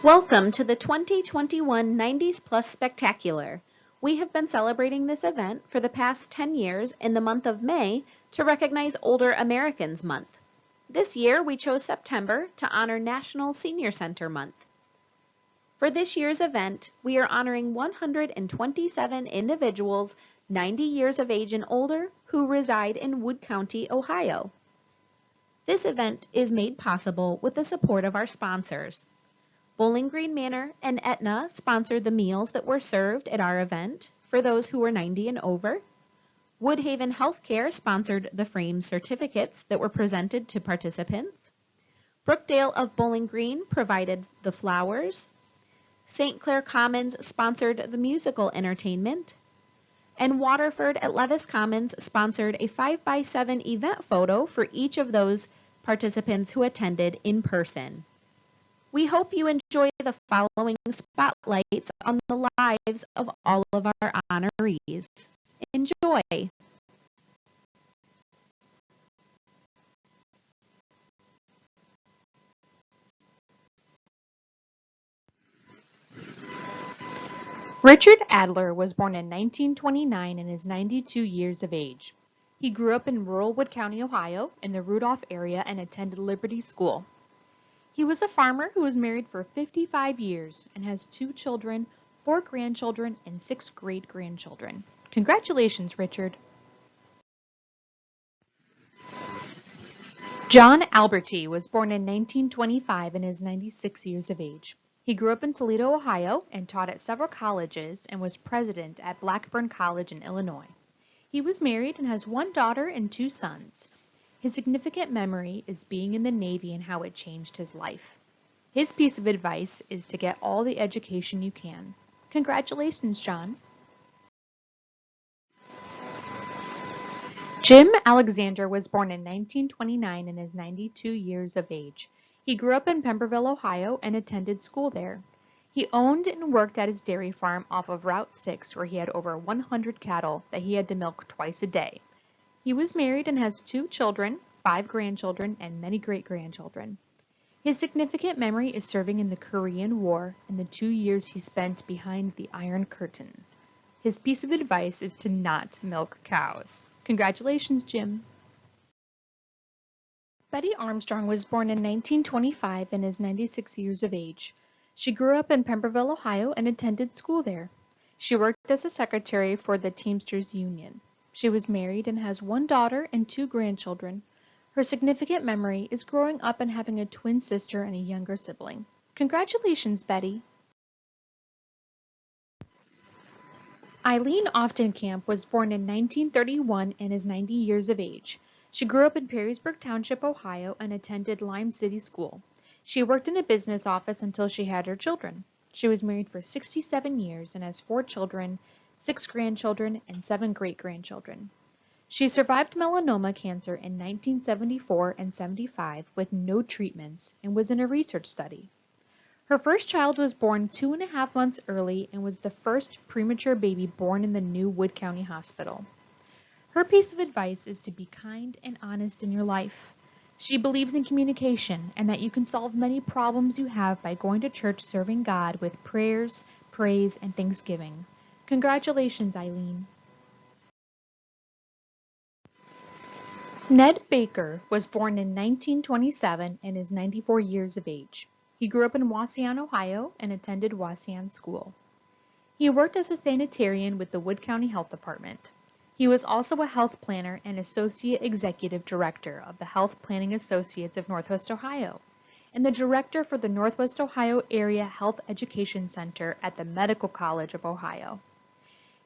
Welcome to the 2021 90s Plus Spectacular. We have been celebrating this event for the past 10 years in the month of May to recognize Older Americans Month. This year we chose September to honor National Senior Center Month. For this year's event, we are honoring 127 individuals 90 years of age and older who reside in Wood County, Ohio. This event is made possible with the support of our sponsors. Bowling Green Manor and Aetna sponsored the meals that were served at our event for those who were 90 and over. Woodhaven Healthcare sponsored the frame certificates that were presented to participants. Brookdale of Bowling Green provided the flowers. St. Clair Commons sponsored the musical entertainment. And Waterford at Levis Commons sponsored a 5x7 event photo for each of those participants who attended in person. We hope you enjoy the following spotlights on the lives of all of our honorees. Enjoy! Richard Adler was born in 1929 and is 92 years of age. He grew up in rural Wood County, Ohio, in the Rudolph area and attended Liberty School. He was a farmer who was married for 55 years and has 2 children, 4 grandchildren, and 6 great-grandchildren. Congratulations, Richard. John Alberti was born in 1925 and is 96 years of age. He grew up in Toledo, Ohio, and taught at several colleges and was president at Blackburn College in Illinois. He was married and has 1 daughter and 2 sons. His significant memory is being in the Navy and how it changed his life. His piece of advice is to get all the education you can. Congratulations, John. Jim Alexander was born in 1929 and is 92 years of age. He grew up in Pemberville, Ohio, and attended school there. He owned and worked at his dairy farm off of Route 6, where he had over 100 cattle that he had to milk twice a day. He was married and has 2 children, 5 grandchildren, and many great-grandchildren. His significant memory is serving in the Korean War and the 2 years he spent behind the Iron Curtain. His piece of advice is to not milk cows. Congratulations, Jim. Betty Armstrong was born in 1925 and is 96 years of age. She grew up in Pemberville, Ohio, and attended school there. She worked as a secretary for the Teamsters Union. She was married and has 1 daughter and 2 grandchildren. Her significant memory is growing up and having a twin sister and a younger sibling. Congratulations, Betty. Eileen Oftenkamp was born in 1931 and is 90 years of age. She grew up in Perrysburg Township, Ohio, and attended Lime City School. She worked in a business office until she had her children. She was married for 67 years and has 4 children, 6 grandchildren, and 7 great-grandchildren. She survived melanoma cancer in 1974 and 75 with no treatments and was in a research study. Her first child was born 2.5 months early and was the first premature baby born in the new Wood County Hospital. Her piece of advice is to be kind and honest in your life. She believes in communication and that you can solve many problems you have by going to church serving God with prayers, praise, and thanksgiving. Congratulations, Eileen. Ned Baker was born in 1927 and is 94 years of age. He grew up in Wauseon, Ohio, and attended Wauseon School. He worked as a sanitarian with the Wood County Health Department. He was also a health planner and associate executive director of the Health Planning Associates of Northwest Ohio, and the director for the Northwest Ohio Area Health Education Center at the Medical College of Ohio.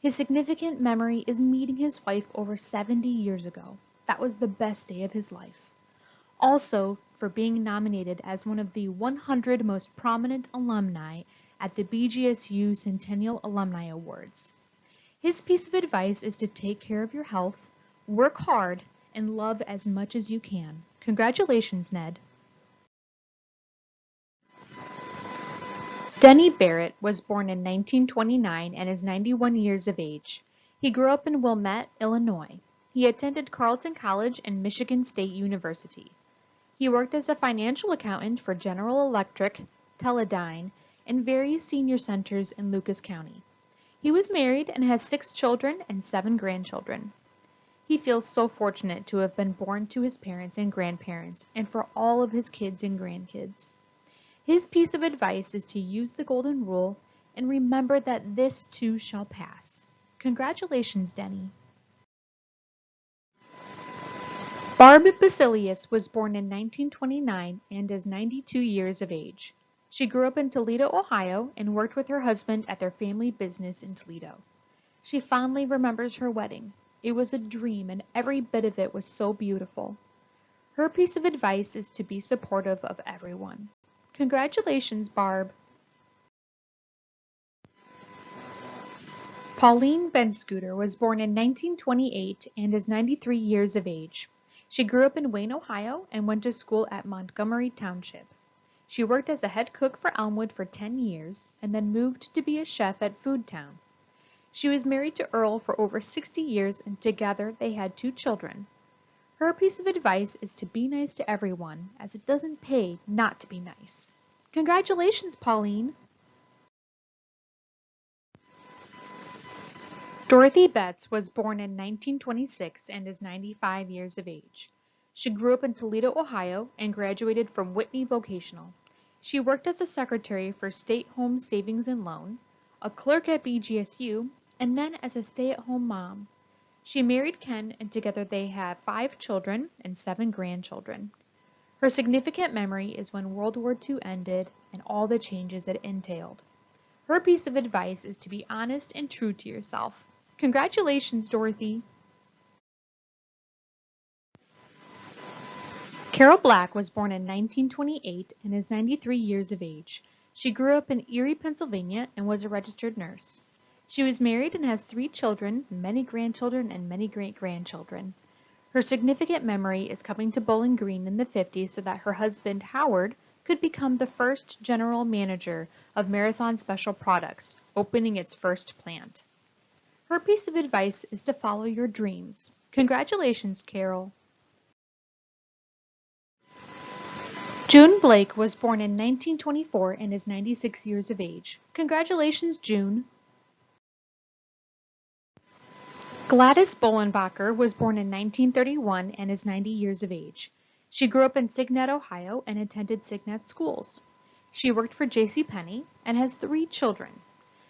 His significant memory is meeting his wife over 70 years ago. That was the best day of his life. Also, for being nominated as one of the 100 most prominent alumni at the BGSU Centennial Alumni Awards. His piece of advice is to take care of your health, work hard, and love as much as you can. Congratulations, Ned. Denny Barrett was born in 1929 and is 91 years of age. He grew up in Wilmette, Illinois. He attended Carleton College and Michigan State University. He worked as a financial accountant for General Electric, Teledyne, and various senior centers in Lucas County. He was married and has 6 children and 7 grandchildren. He feels so fortunate to have been born to his parents and grandparents and for all of his kids and grandkids. His piece of advice is to use the golden rule and remember that this too shall pass. Congratulations, Denny. Barb Basilius was born in 1929 and is 92 years of age. She grew up in Toledo, Ohio, and worked with her husband at their family business in Toledo. She fondly remembers her wedding. It was a dream, and every bit of it was so beautiful. Her piece of advice is to be supportive of everyone. Congratulations, Barb. Pauline Benscooter was born in 1928 and is 93 years of age. She grew up in Wayne, Ohio, and went to school at Montgomery Township. She worked as a head cook for Elmwood for 10 years and then moved to be a chef at Foodtown. She was married to Earl for over 60 years, and together they had 2 children. Her piece of advice is to be nice to everyone, as it doesn't pay not to be nice. Congratulations, Pauline! Dorothy Betts was born in 1926 and is 95 years of age. She grew up in Toledo, Ohio, and graduated from Whitney Vocational. She worked as a secretary for State Home Savings and Loan, a clerk at BGSU, and then as a stay-at-home mom. She married Ken, and together they have 5 children and 7 grandchildren. Her significant memory is when World War II ended and all the changes it entailed. Her piece of advice is to be honest and true to yourself. Congratulations, Dorothy! Carol Black was born in 1928 and is 93 years of age. She grew up in Erie, Pennsylvania, and was a registered nurse. She was married and has 3 children, many grandchildren, and many great-grandchildren. Her significant memory is coming to Bowling Green in the 50s so that her husband, Howard, could become the first general manager of Marathon Special Products, opening its first plant. Her piece of advice is to follow your dreams. Congratulations, Carol. June Blake was born in 1924 and is 96 years of age. Congratulations, June. Gladys Bolenbacher was born in 1931 and is 90 years of age. She grew up in Signet, Ohio, and attended Signet schools. She worked for J.C. Penney and has 3 children.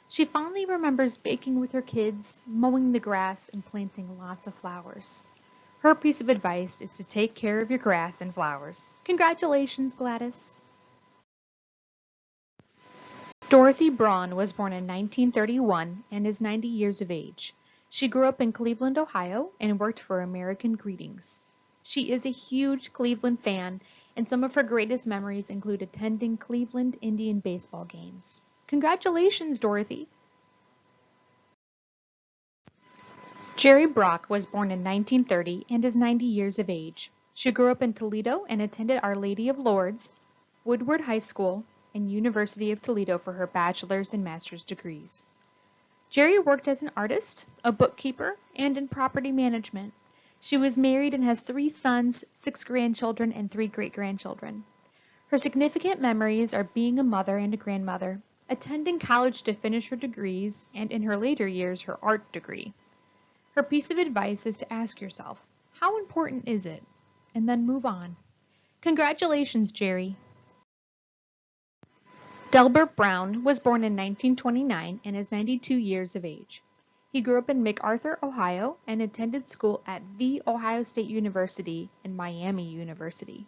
She fondly remembers baking with her kids, mowing the grass, and planting lots of flowers. Her piece of advice is to take care of your grass and flowers. Congratulations, Gladys! Dorothy Braun was born in 1931 and is 90 years of age. She grew up in Cleveland, Ohio, and worked for American Greetings. She is a huge Cleveland fan, and some of her greatest memories include attending Cleveland Indian baseball games. Congratulations, Dorothy! Jerry Brock was born in 1930 and is 90 years of age. She grew up in Toledo and attended Our Lady of Lourdes, Woodward High School, and University of Toledo for her bachelor's and master's degrees. Jerry worked as an artist, a bookkeeper, and in property management. She was married and has 3 sons, 6 grandchildren, and 3 great-grandchildren. Her significant memories are being a mother and a grandmother, attending college to finish her degrees, and in her later years, her art degree. Her piece of advice is to ask yourself, how important is it? And then move on. Congratulations, Jerry! Delbert Brown was born in 1929 and is 92 years of age. He grew up in MacArthur, Ohio, and attended school at The Ohio State University and Miami University.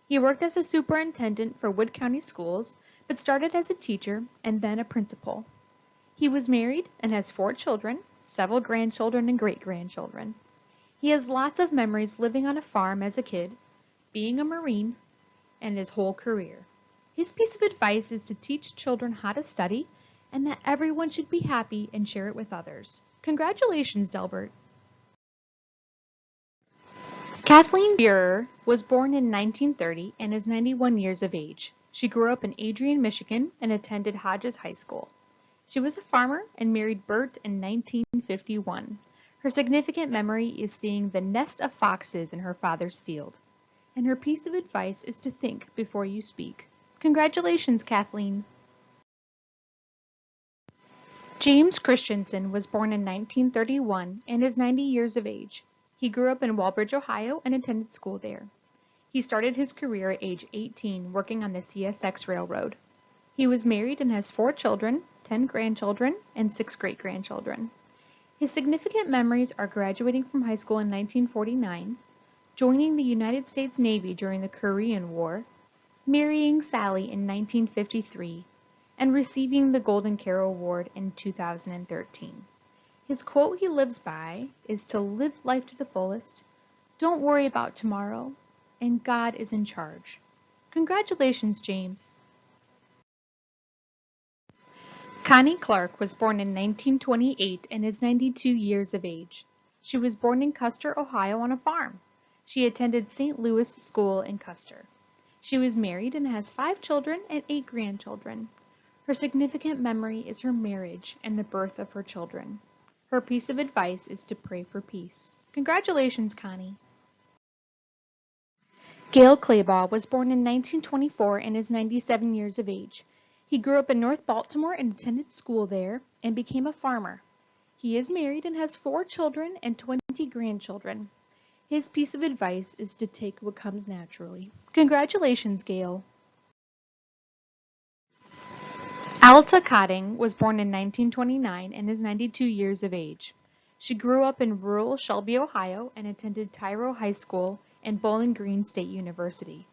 He worked as a superintendent for Wood County Schools, but started as a teacher and then a principal. He was married and has 4 children, several grandchildren and great-grandchildren. He has lots of memories living on a farm as a kid, being a Marine, and his whole career. His piece of advice is to teach children how to study and that everyone should be happy and share it with others. Congratulations, Delbert! Kathleen Burer was born in 1930 and is 91 years of age. She grew up in Adrian, Michigan, and attended Hodges High School. She was a farmer and married Bert in 1951. Her significant memory is seeing the nest of foxes in her father's field. And her piece of advice is to think before you speak. Congratulations, Kathleen! James Christensen was born in 1931 and is 90 years of age. He grew up in Walbridge, Ohio, and attended school there. He started his career at age 18 working on the CSX Railroad. He was married and has 4 children, 10 grandchildren, and 6 great-grandchildren. His significant memories are graduating from high school in 1949, joining the United States Navy during the Korean War, marrying Sally in 1953, and receiving the Golden Carol Award in 2013. His quote he lives by is to live life to the fullest, don't worry about tomorrow, and God is in charge. Congratulations, James. Connie Clark was born in 1928 and is 92 years of age. She was born in Custer, Ohio on a farm. She attended St. Louis School in Custer. She was married and has 5 children and 8 grandchildren. Her significant memory is her marriage and the birth of her children. Her piece of advice is to pray for peace. Congratulations, Connie. Gail Claybaugh was born in 1924 and is 97 years of age. He grew up in North Baltimore and attended school there and became a farmer. He is married and has 4 children and 20 grandchildren. His piece of advice is to take what comes naturally. Congratulations, Gail. Alta Cotting was born in 1929 and is 92 years of age. She grew up in rural Shelby, Ohio, and attended Tyro High School and Bowling Green State University.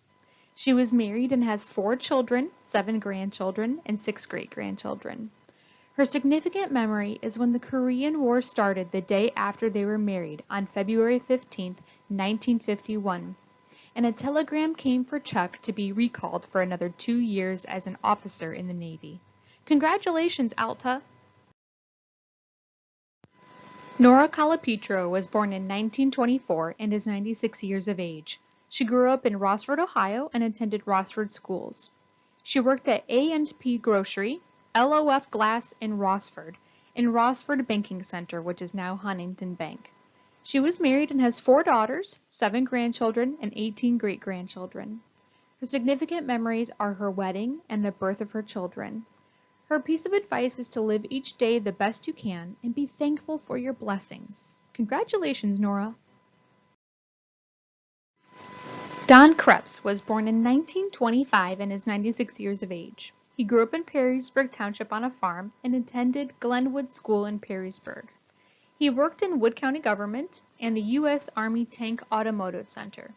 She was married and has 4 children, 7 grandchildren, and 6 great-grandchildren. Her significant memory is when the Korean War started the day after they were married on February 15, 1951, and a telegram came for Chuck to be recalled for another 2 years as an officer in the Navy. Congratulations, Alta! Nora Colapetro was born in 1924 and is 96 years of age. She grew up in Rossford, Ohio, and attended Rossford schools. She worked at A&P Grocery, LOF Glass in Rossford Banking Center, which is now Huntington Bank. She was married and has 4 daughters, 7 grandchildren, and 18 great-grandchildren. Her significant memories are her wedding and the birth of her children. Her piece of advice is to live each day the best you can and be thankful for your blessings. Congratulations, Nora. Don Krebs was born in 1925 and is 96 years of age. He grew up in Perrysburg Township on a farm and attended Glenwood School in Perrysburg. He worked in Wood County government and the U.S. Army Tank Automotive Center.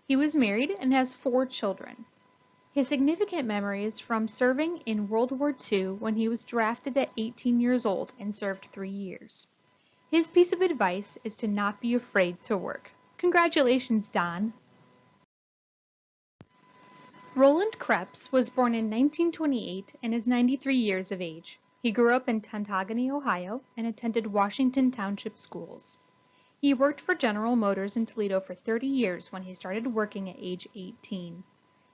He was married and has 4 children. His significant memory is from serving in World War II when he was drafted at 18 years old and served 3 years. His piece of advice is to not be afraid to work. Congratulations, Don. Roland Krebs was born in 1928 and is 93 years of age. He grew up in Tantagony, Ohio, and attended Washington Township schools. He worked for General Motors in Toledo for 30 years when he started working at age 18.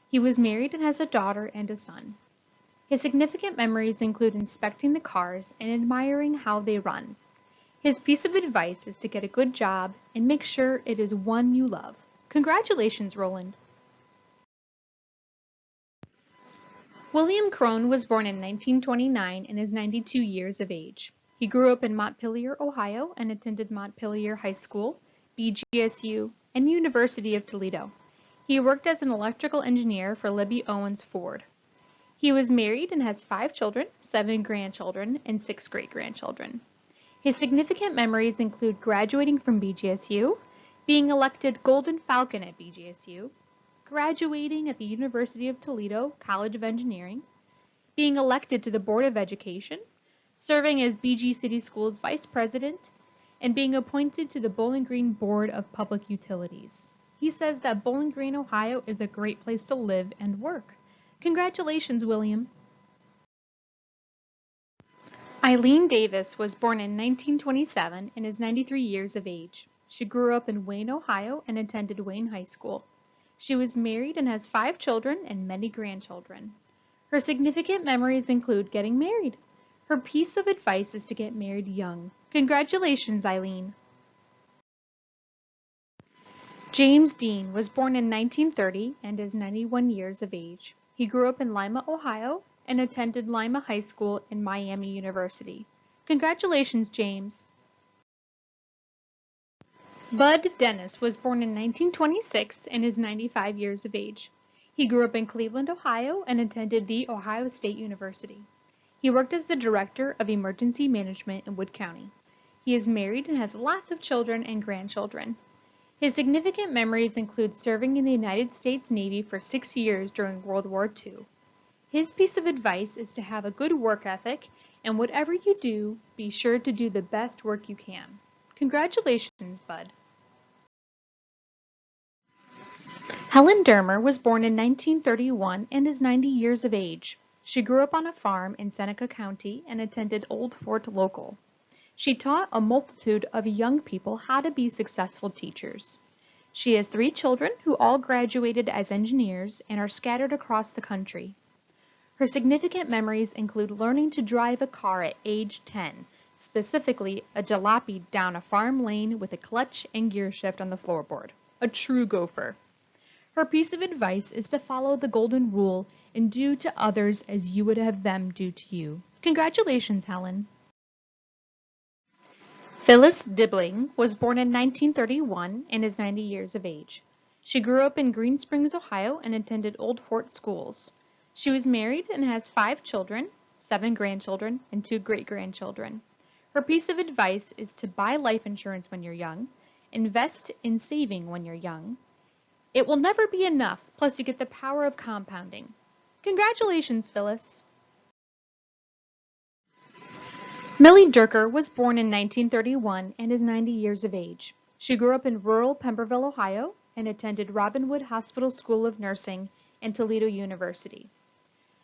He was married and has a daughter and a son. His significant memories include inspecting the cars and admiring how they run. His piece of advice is to get a good job and make sure it is one you love. Congratulations, Roland. William Crone was born in 1929 and is 92 years of age. He grew up in Montpelier, Ohio, and attended Montpelier High School, BGSU, and University of Toledo. He worked as an electrical engineer for Libby Owens Ford. He was married and has 5 children, 7 grandchildren, and 6 great-grandchildren. His significant memories include graduating from BGSU, being elected Golden Falcon at BGSU, graduating at the University of Toledo College of Engineering, being elected to the Board of Education, serving as BG City Schools Vice President, and being appointed to the Bowling Green Board of Public Utilities. He says that Bowling Green, Ohio is a great place to live and work. Congratulations, William. Eileen Davis was born in 1927 and is 93 years of age. She grew up in Wayne, Ohio, and attended Wayne High School. She was married and has 5 children and many grandchildren. Her significant memories include getting married. Her piece of advice is to get married young. Congratulations, Eileen. James Dean was born in 1930 and is 91 years of age. He grew up in Lima, Ohio, and attended Lima High School and Miami University. Congratulations, James. Bud Dennis was born in 1926 and is 95 years of age. He grew up in Cleveland, Ohio, and attended The Ohio State University. He worked as the Director of Emergency Management in Wood County. He is married and has lots of children and grandchildren. His significant memories include serving in the United States Navy for 6 years during World War II. His piece of advice is to have a good work ethic, and whatever you do, be sure to do the best work you can. Congratulations, Bud. Helen Dermer was born in 1931 and is 90 years of age. She grew up on a farm in Seneca County and attended Old Fort Local. She taught a multitude of young people how to be successful teachers. She has 3 children who all graduated as engineers and are scattered across the country. Her significant memories include learning to drive a car at age 10, specifically a jalopy down a farm lane with a clutch and gear shift on the floorboard. A true gopher. Her piece of advice is to follow the golden rule and do to others as you would have them do to you. Congratulations, Helen. Phyllis Dibbling was born in 1931 and is 90 years of age. She grew up in Green Springs, Ohio, and attended Old Fort schools. She was married and has 5 children, 7 grandchildren, and 2 great-grandchildren. Her piece of advice is to buy life insurance when you're young, invest in saving when you're young. It will never be enough, plus you get the power of compounding. Congratulations, Phyllis. Millie Durker was born in 1931 and is 90 years of age. She grew up in rural Pemberville, Ohio, and attended Robinwood Hospital School of Nursing and Toledo University.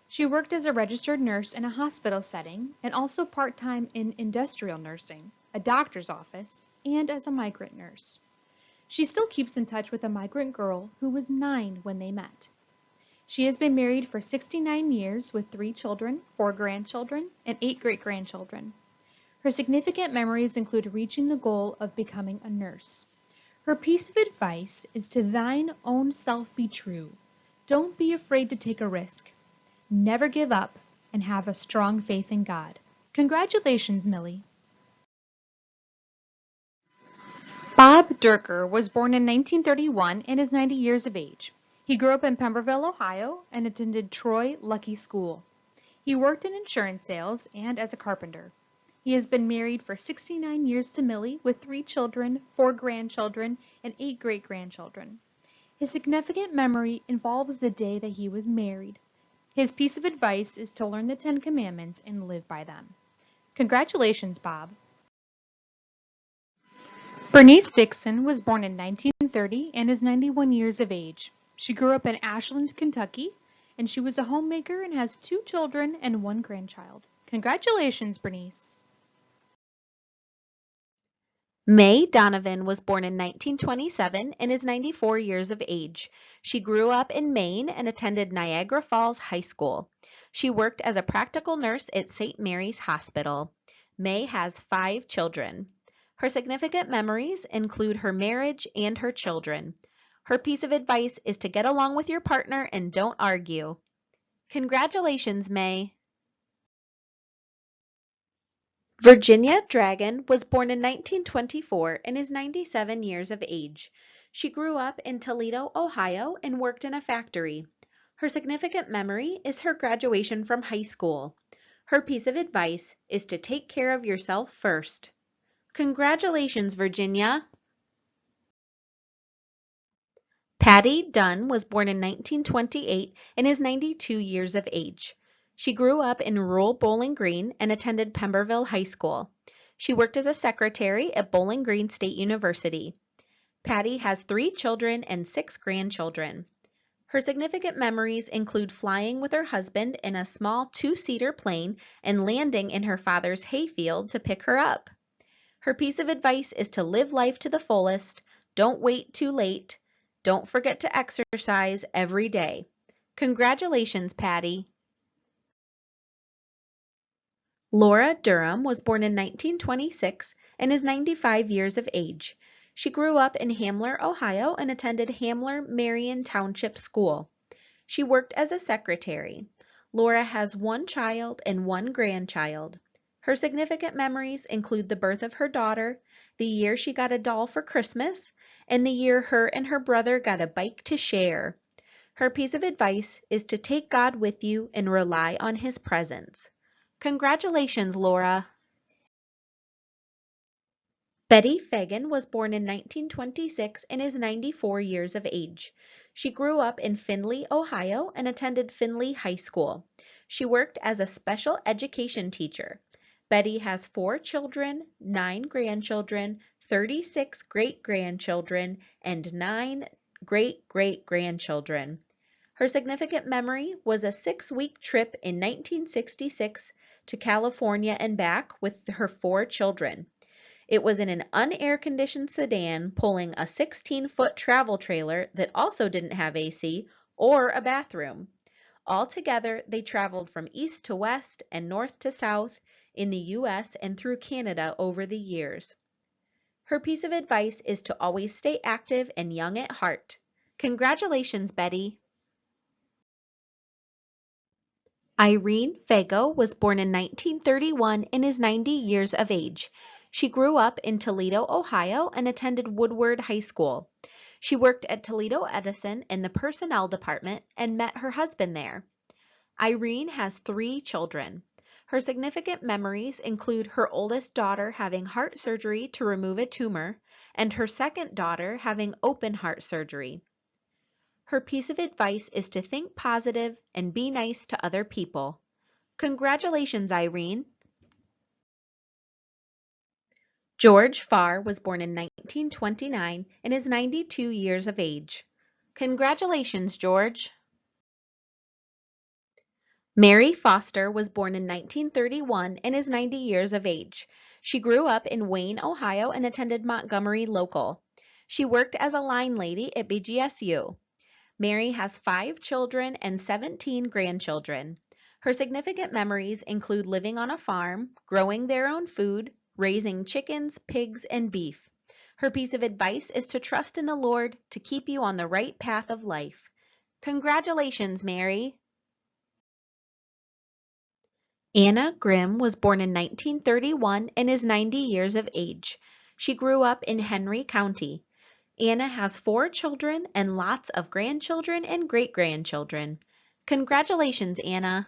She worked as a registered nurse in a hospital setting and also part-time in industrial nursing, a doctor's office, and as a migrant nurse. She still keeps in touch with a migrant girl who was 9 when they met. She has been married for 69 years with 3 children, 4 grandchildren, and 8 great-grandchildren. Her significant memories include reaching the goal of becoming a nurse. Her piece of advice is to thine own self be true. Don't be afraid to take a risk. Never give up and have a strong faith in God. Congratulations, Millie. Bob Durker was born in 1931 and is 90 years of age. He grew up in Pemberville, Ohio, and attended Troy Lucky School. He worked in insurance sales and as a carpenter. He has been married for 69 years to Millie with 3 children, 4 grandchildren, and 8 great-grandchildren. His significant memory involves the day that he was married. His piece of advice is to learn the 10 Commandments and live by them. Congratulations, Bob. Bernice Dixon was born in 1930 and is 91 years of age. She grew up in Ashland, Kentucky, and she was a homemaker and has 2 children and 1 grandchild. Congratulations, Bernice. Mae Donovan was born in 1927 and is 94 years of age. She grew up in Maine and attended Niagara Falls High School. She worked as a practical nurse at St. Mary's Hospital. Mae has 5 children. Her significant memories include her marriage and her children. Her piece of advice is to get along with your partner and don't argue. Congratulations, Mae. Virginia Dragon was born in 1924 and is 97 years of age. She grew up in Toledo, Ohio, and worked in a factory. Her significant memory is her graduation from high school. Her piece of advice is to take care of yourself first. Congratulations, Virginia. Patty Dunn was born in 1928 and is 92 years of age. She grew up in rural Bowling Green and attended Pemberville High School. She worked as a secretary at Bowling Green State University. Patty has 3 children and 6 grandchildren. Her significant memories include flying with her husband in a small 2-seater plane and landing in her father's hayfield to pick her up. Her piece of advice is to live life to the fullest, don't wait too late, don't forget to exercise every day. Congratulations, Patty. Laura Durham was born in 1926 and is 95 years of age. She grew up in Hamler, Ohio, and attended Hamler Marion Township School. She worked as a secretary. Laura has 1 child and 1 grandchild. Her significant memories include the birth of her daughter, the year she got a doll for Christmas, and the year her and her brother got a bike to share. Her piece of advice is to take God with you and rely on His presence. Congratulations, Laura! Betty Fagan was born in 1926 and is 94 years of age. She grew up in Findlay, Ohio, and attended Findlay High School. She worked as a special education teacher. Betty has 4 children, 9 grandchildren, 36 great-grandchildren, and 9 great-great-grandchildren. Her significant memory was a 6-week trip in 1966 to California and back with her 4 children. It was in an unair-conditioned sedan pulling a 16-foot travel trailer that also didn't have AC or a bathroom. Altogether, they traveled from east to west and north to south in the U.S. and through Canada over the years. Her piece of advice is to always stay active and young at heart. Congratulations, Betty! Irene Fago was born in 1931 and is 90 years of age. She grew up in Toledo, Ohio, and attended Woodward High School. She worked at Toledo Edison in the personnel department and met her husband there. Irene has 3 children. Her significant memories include her oldest daughter having heart surgery to remove a tumor and her second daughter having open heart surgery. Her piece of advice is to think positive and be nice to other people. Congratulations, Irene! George Farr was born in 1929 and is 92 years of age. Congratulations, George! Mary Foster was born in 1931 and is 90 years of age. She grew up in Wayne, Ohio and attended Montgomery Local. She worked as a line lady at BGSU. Mary has 5 children and 17 grandchildren. Her significant memories include living on a farm, growing their own food, raising chickens, pigs, and beef. Her piece of advice is to trust in the Lord to keep you on the right path of life. Congratulations, Mary! Anna Grimm was born in 1931 and is 90 years of age. She grew up in Henry County. Anna has 4 children and lots of grandchildren and great-grandchildren. Congratulations, Anna!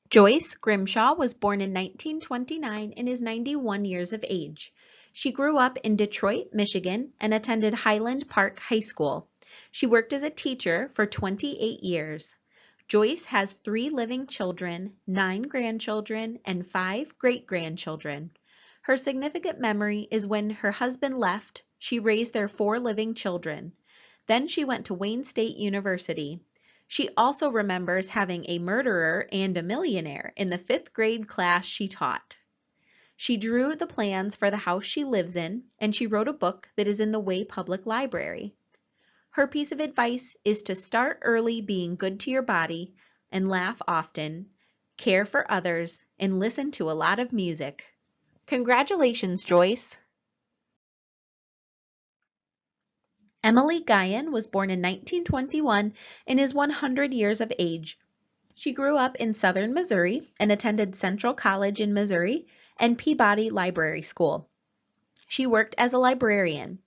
Joyce Grimshaw was born in 1929 and is 91 years of age. She grew up in Detroit, Michigan, and attended Highland Park High School. She worked as a teacher for 28 years. Joyce has 3 living children, 9 grandchildren, and 5 great-grandchildren. Her significant memory is when her husband left, she raised their 4 living children. Then she went to Wayne State University. She also remembers having a murderer and a millionaire in the 5th grade class she taught. She drew the plans for the house she lives in, and she wrote a book that is in the Way Public Library. Her piece of advice is to start early being good to your body and laugh often, care for others, and listen to a lot of music. Congratulations, Joyce! Emily Guyon was born in 1921 and is 100 years of age. She grew up in southern Missouri and attended Central College in Missouri and Peabody Library School. She worked as a librarian.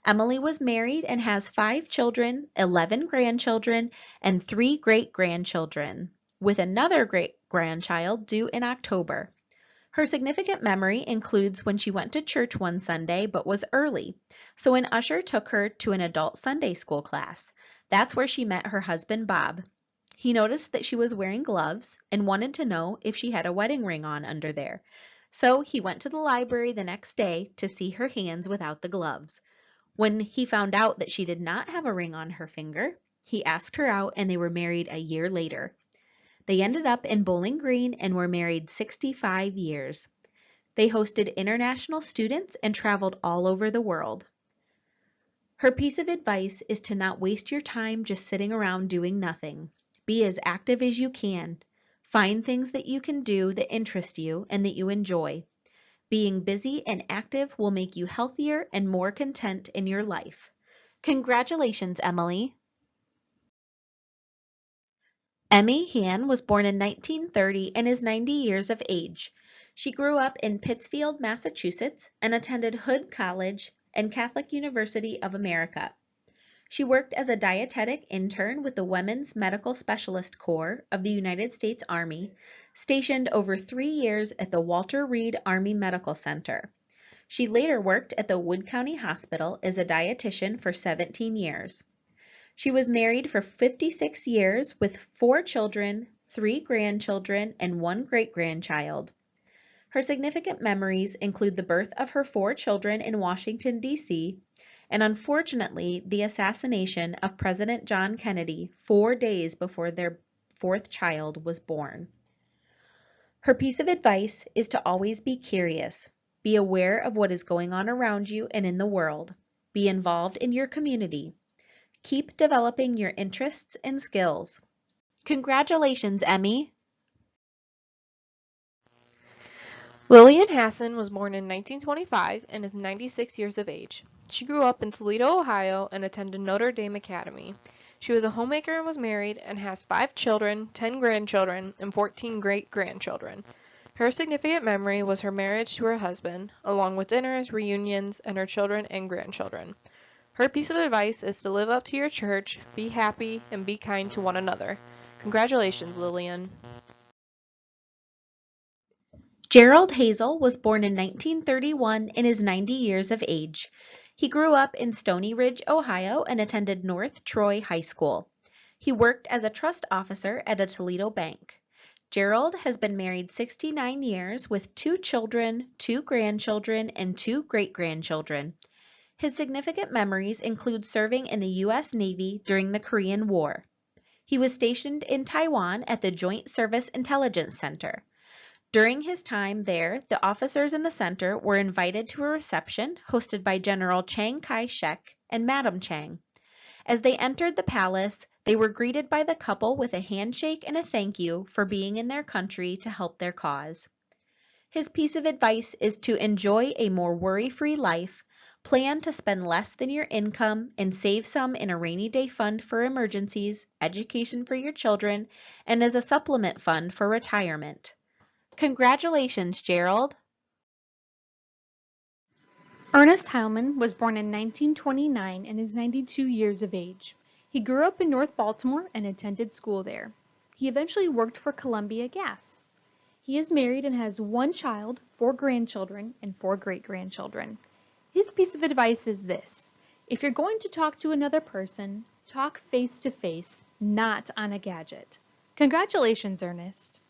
Emily was married and has 5 children, 11 grandchildren, and 3 great-grandchildren, with another great-grandchild due in October. Her significant memory includes when she went to church one Sunday but was early, so an usher took her to an adult Sunday school class. That's where she met her husband, Bob. He noticed that she was wearing gloves and wanted to know if she had a wedding ring on under there. So he went to the library the next day to see her hands without the gloves. When he found out that she did not have a ring on her finger, he asked her out and they were married a year later. They ended up in Bowling Green and were married 65 years. They hosted international students and traveled all over the world. Her piece of advice is to not waste your time just sitting around doing nothing. Be as active as you can. Find things that you can do that interest you and that you enjoy. Being busy and active will make you healthier and more content in your life. Congratulations, Emily! Emmy Han was born in 1930 and is 90 years of age. She grew up in Pittsfield, Massachusetts, and attended Hood College and Catholic University of America. She worked as a dietetic intern with the Women's Medical Specialist Corps of the United States Army, stationed over 3 years at the Walter Reed Army Medical Center. She later worked at the Wood County Hospital as a dietitian for 17 years. She was married for 56 years with 4 children, 3 grandchildren, and 1 great-grandchild. Her significant memories include the birth of her 4 children in Washington, D.C., and unfortunately, the assassination of President John Kennedy 4 days before their 4th child was born. Her piece of advice is to always be curious. Be aware of what is going on around you and in the world. Be involved in your community. Keep developing your interests and skills. Congratulations, Emmy! Lillian Hassan was born in 1925 and is 96 years of age. She grew up in Toledo, Ohio, and attended Notre Dame Academy. She was a homemaker and was married and has 5 children, 10 grandchildren, and 14 great-grandchildren. Her significant memory was her marriage to her husband, along with dinners, reunions, and her children and grandchildren. Her piece of advice is to live up to your church, be happy, and be kind to one another. Congratulations, Lillian. Gerald Hazel was born in 1931 and is 90 years of age. He grew up in Stony Ridge, Ohio, and attended North Troy High School. He worked as a trust officer at a Toledo bank. Gerald has been married 69 years with 2 children, 2 grandchildren, and 2 great-grandchildren. His significant memories include serving in the U.S. Navy during the Korean War. He was stationed in Taiwan at the Joint Service Intelligence Center. During his time there, the officers in the center were invited to a reception hosted by General Chiang Kai-shek and Madam Chiang. As they entered the palace, they were greeted by the couple with a handshake and a thank you for being in their country to help their cause. His piece of advice is to enjoy a more worry-free life, plan to spend less than your income, and save some in a rainy day fund for emergencies, education for your children, and as a supplement fund for retirement. Congratulations, Gerald! Ernest Heilman was born in 1929 and is 92 years of age. He grew up in North Baltimore and attended school there. He eventually worked for Columbia Gas. He is married and has 1 child, 4 grandchildren, and 4 great-grandchildren. His piece of advice is this: if you're going to talk to another person, talk face to face, not on a gadget. Congratulations, Ernest!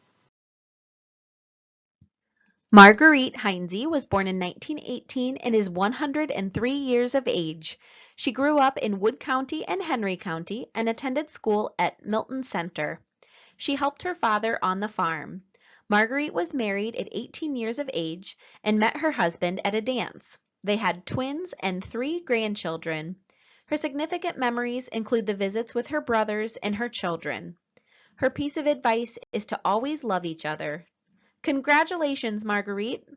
Marguerite Heinze was born in 1918 and is 103 years of age. She grew up in Wood County and Henry County and attended school at Milton Center. She helped her father on the farm. Marguerite was married at 18 years of age and met her husband at a dance. They had twins and 3 grandchildren. Her significant memories include the visits with her brothers and her children. Her piece of advice is to always love each other. Congratulations, Marguerite!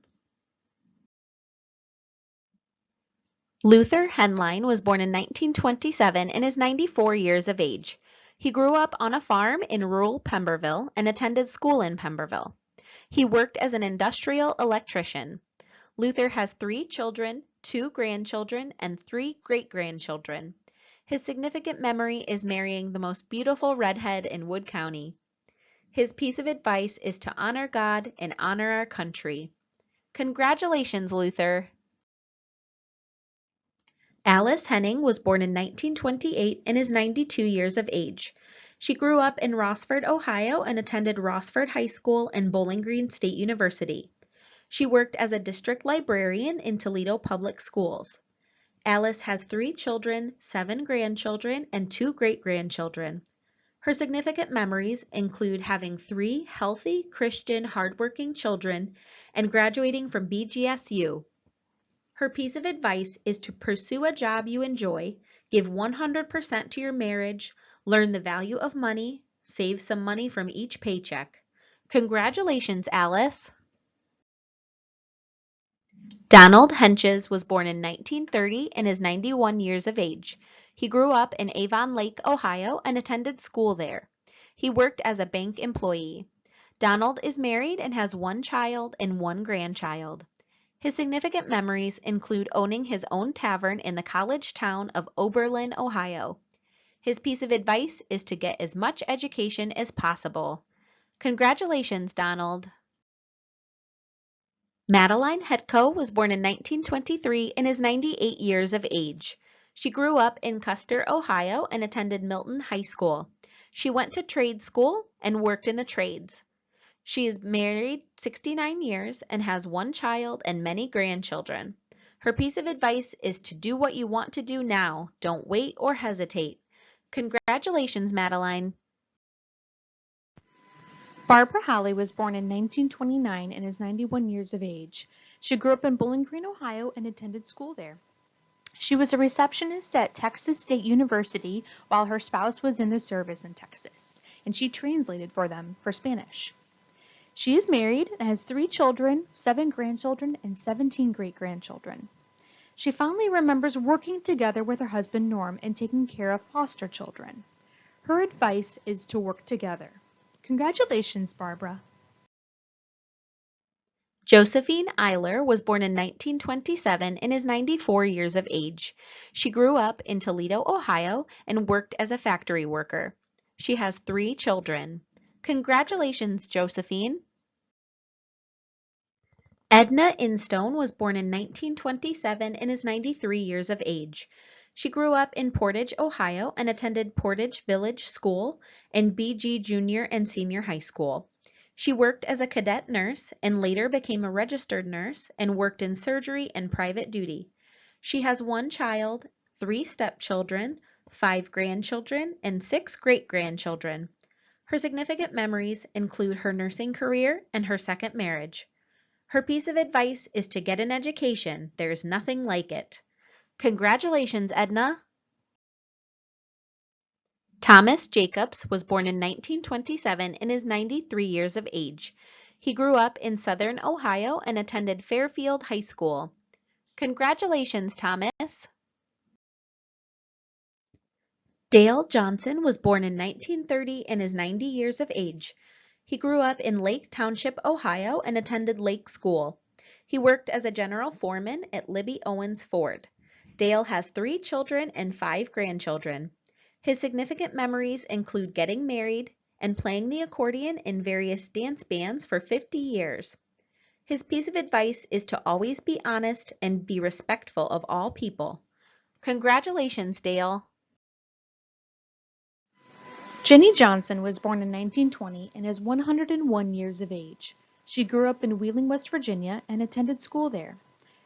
Luther Henline was born in 1927 and is 94 years of age. He grew up on a farm in rural Pemberville and attended school in Pemberville. He worked as an industrial electrician. Luther has 3 children, 2 grandchildren, and 3 great-grandchildren. His significant memory is marrying the most beautiful redhead in Wood County. His piece of advice is to honor God and honor our country. Congratulations, Luther! Alice Henning was born in 1928 and is 92 years of age. She grew up in Rossford, Ohio, and attended Rossford High School and Bowling Green State University. She worked as a district librarian in Toledo Public Schools. Alice has 3 children, 7 grandchildren, and 2 great-grandchildren. Her significant memories include having 3 healthy, Christian, hardworking children and graduating from BGSU. Her piece of advice is to pursue a job you enjoy, give 100% to your marriage, learn the value of money, save some money from each paycheck. Congratulations, Alice! Donald Henches was born in 1930 and is 91 years of age. He grew up in Avon Lake, Ohio, and attended school there. He worked as a bank employee. Donald is married and has one child and one grandchild. His significant memories include owning his own tavern in the college town of Oberlin, Ohio. His piece of advice is to get as much education as possible. Congratulations, Donald. Madeline Hetko was born in 1923 and is 98 years of age. She grew up in Custer, Ohio, and attended Milton High School. She went to trade school and worked in the trades. She is married 69 years and has one child and many grandchildren. Her piece of advice is to do what you want to do now. Don't wait or hesitate. Congratulations, Madeline. Barbara Holly was born in 1929 and is 91 years of age. She grew up in Bowling Green, Ohio, and attended school there. She was a receptionist at Texas State University while her spouse was in the service in Texas, and she translated for them for Spanish. She is married and has 3 children, 7 grandchildren, and 17 great-grandchildren. She fondly remembers working together with her husband Norm and taking care of foster children. Her advice is to work together. Congratulations, Barbara. Josephine Eiler was born in 1927 and is 94 years of age. She grew up in Toledo, Ohio, and worked as a factory worker. She has 3 children. Congratulations, Josephine. Edna Instone was born in 1927 and is 93 years of age. She grew up in Portage, Ohio, and attended Portage Village School and BG Junior and Senior High School. She worked as a cadet nurse and later became a registered nurse and worked in surgery and private duty. She has 1 child, 3 stepchildren, 5 grandchildren, and 6 great-grandchildren. Her significant memories include her nursing career and her second marriage. Her piece of advice is to get an education. There's nothing like it. Congratulations, Edna. Thomas Jacobs was born in 1927 and is 93 years of age. He grew up in southern Ohio and attended Fairfield High School. Congratulations, Thomas. Dale Johnson was born in 1930 and is 90 years of age. He grew up in Lake Township, Ohio, and attended Lake School. He worked as a general foreman at Libby Owens Ford. Dale has 3 children and 5 grandchildren. His significant memories include getting married and playing the accordion in various dance bands for 50 years. His piece of advice is to always be honest and be respectful of all people. Congratulations, Dale. Jenny Johnson was born in 1920 and is 101 years of age. She grew up in Wheeling, West Virginia, and attended school there.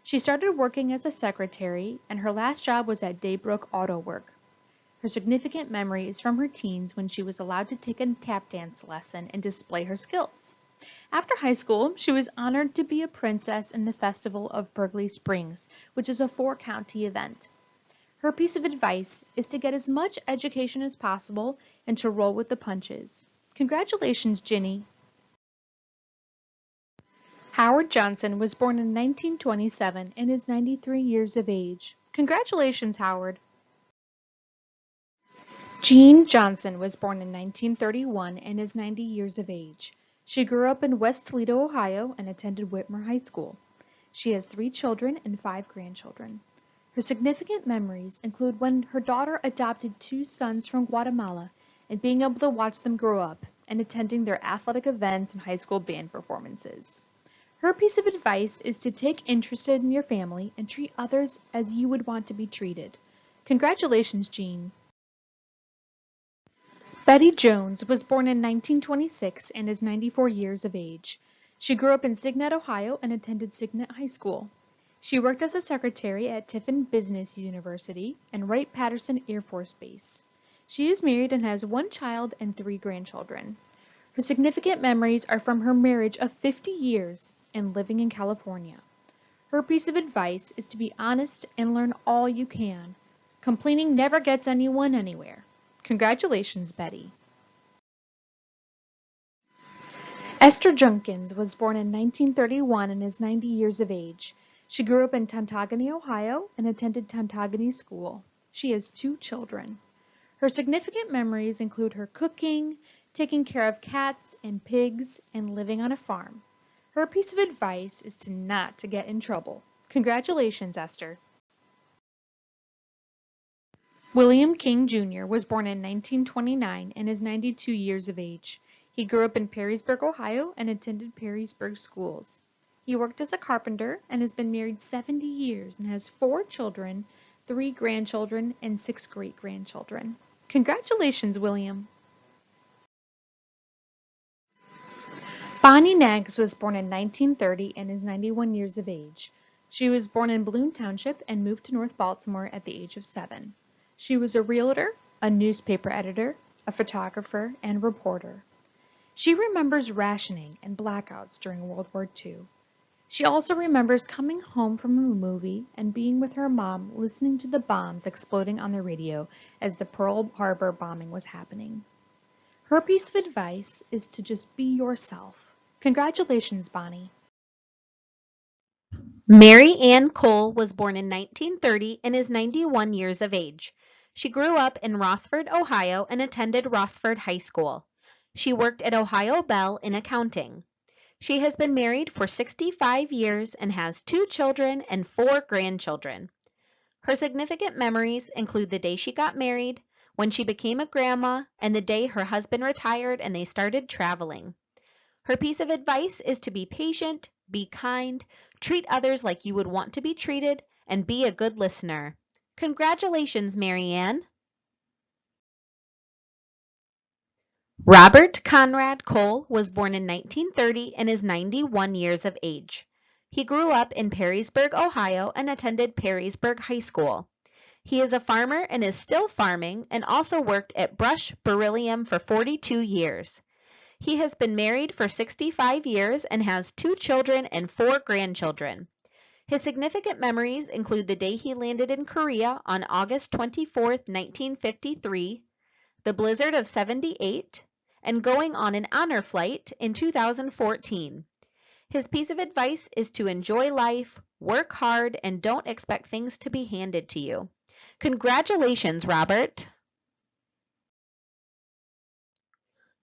She started working as a secretary, and her last job was at Daybrook Auto Work. Her significant memory is from her teens when she was allowed to take a tap dance lesson and display her skills. After high school, she was honored to be a princess in the Festival of Berkeley Springs, which is a 4-county event. Her piece of advice is to get as much education as possible and to roll with the punches. Congratulations, Ginny. Howard Johnson was born in 1927 and is 93 years of age. Congratulations, Howard. Jean Johnson was born in 1931 and is 90 years of age. She grew up in West Toledo, Ohio, and attended Whitmer High School. She has 3 children and 5 grandchildren. Her significant memories include when her daughter adopted 2 sons from Guatemala and being able to watch them grow up and attending their athletic events and high school band performances. Her piece of advice is to take interest in your family and treat others as you would want to be treated. Congratulations, Jean. Betty Jones was born in 1926 and is 94 years of age. She grew up in Signet, Ohio, and attended Signet High School. She worked as a secretary at Tiffin Business University and Wright-Patterson Air Force Base. She is married and has 1 child and 3 grandchildren. Her significant memories are from her marriage of 50 years and living in California. Her piece of advice is to be honest and learn all you can. Complaining never gets anyone anywhere. Congratulations, Betty. Esther Junkins was born in 1931 and is 90 years of age. She grew up in Tantagony, Ohio, and attended Tantagony School. She has 2 children. Her significant memories include her cooking, taking care of cats and pigs, and living on a farm. Her piece of advice is to not to get in trouble. Congratulations, Esther. William King Jr. was born in 1929 and is 92 years of age. He grew up in Perrysburg, Ohio, and attended Perrysburg schools. He worked as a carpenter and has been married 70 years and has 4 children, 3 grandchildren, and 6 great-grandchildren. Congratulations, William. Bonnie Naggs was born in 1930 and is 91 years of age. She was born in Bloom Township and moved to North Baltimore at the age of 7. She was a realtor, a newspaper editor, a photographer, and reporter. She remembers rationing and blackouts during World War II. She also remembers coming home from a movie and being with her mom listening to the bombs exploding on the radio as the Pearl Harbor bombing was happening. Her piece of advice is to just be yourself. Congratulations, Bonnie. Mary Ann Cole was born in 1930 and is 91 years of age. She grew up in Rossford, Ohio, and attended Rossford High School. She worked at Ohio Bell in accounting. She has been married for 65 years and has 2 children and 4 grandchildren. Her significant memories include the day she got married, when she became a grandma, and the day her husband retired and they started traveling. Her piece of advice is to be patient, be kind, treat others like you would want to be treated, and be a good listener. Congratulations, Mary Ann. Robert Conrad Cole was born in 1930 and is 91 years of age. He grew up in Perrysburg, Ohio, and attended Perrysburg High School. He is a farmer and is still farming and also worked at Brush Beryllium for 42 years. He has been married for 65 years and has 2 children and 4 grandchildren. His significant memories include the day he landed in Korea on August 24, 1953, the blizzard of 78, and going on an honor flight in 2014. His piece of advice is to enjoy life, work hard, and don't expect things to be handed to you. Congratulations, Robert.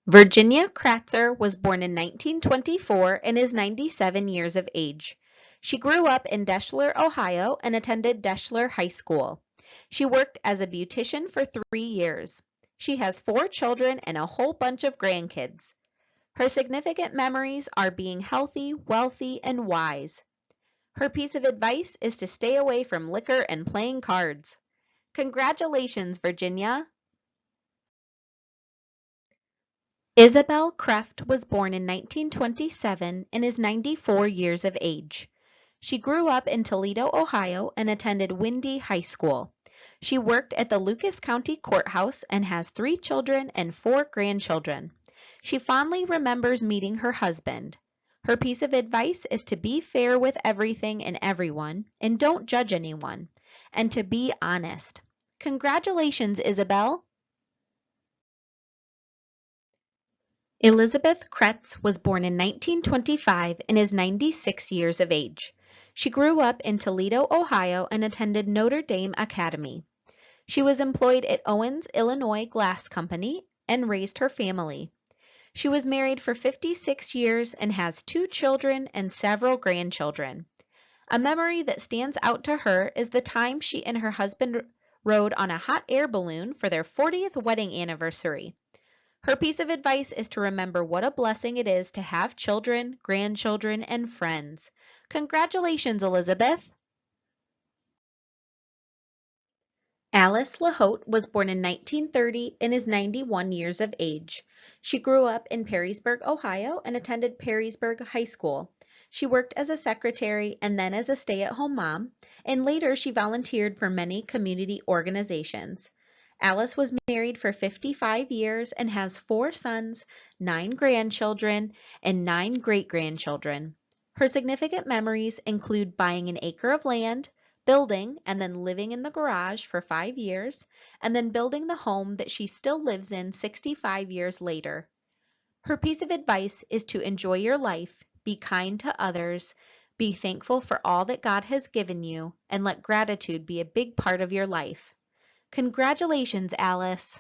Virginia Kratzer was born in 1924 and is 97 years of age. She grew up in Deschler, Ohio, and attended Deschler High School. She worked as a beautician for 3 years. She has 4 children and a whole bunch of grandkids. Her significant memories are being healthy, wealthy, and wise. Her piece of advice is to stay away from liquor and playing cards. Congratulations, Virginia. Isabel Kreft was born in 1927 and is 94 years of age. She grew up in Toledo, Ohio, and attended Windy High School. She worked at the Lucas County Courthouse and has 3 children and 4 grandchildren. She fondly remembers meeting her husband. Her piece of advice is to be fair with everything and everyone, and don't judge anyone, and to be honest. Congratulations, Isabel. Elizabeth Kretz was born in 1925 and is 96 years of age. She grew up in Toledo, Ohio, and attended Notre Dame Academy. She was employed at Owens, Illinois Glass Company and raised her family. She was married for 56 years and has 2 children and several grandchildren. A memory that stands out to her is the time she and her husband rode on a hot air balloon for their 40th wedding anniversary. Her piece of advice is to remember what a blessing it is to have children, grandchildren, and friends. Congratulations, Elizabeth. Alice LaHote was born in 1930 and is 91 years of age. She grew up in Perrysburg, Ohio, and attended Perrysburg High School. She worked as a secretary and then as a stay-at-home mom, and later she volunteered for many community organizations. Alice was married for 55 years and has 4 sons, 9 grandchildren, and 9 great-grandchildren. Her significant memories include buying an acre of land, building and then living in the garage for 5 years, and then building the home that she still lives in 65 years later. Her piece of advice is to enjoy your life, be kind to others, be thankful for all that God has given you, and let gratitude be a big part of your life. Congratulations, Alice.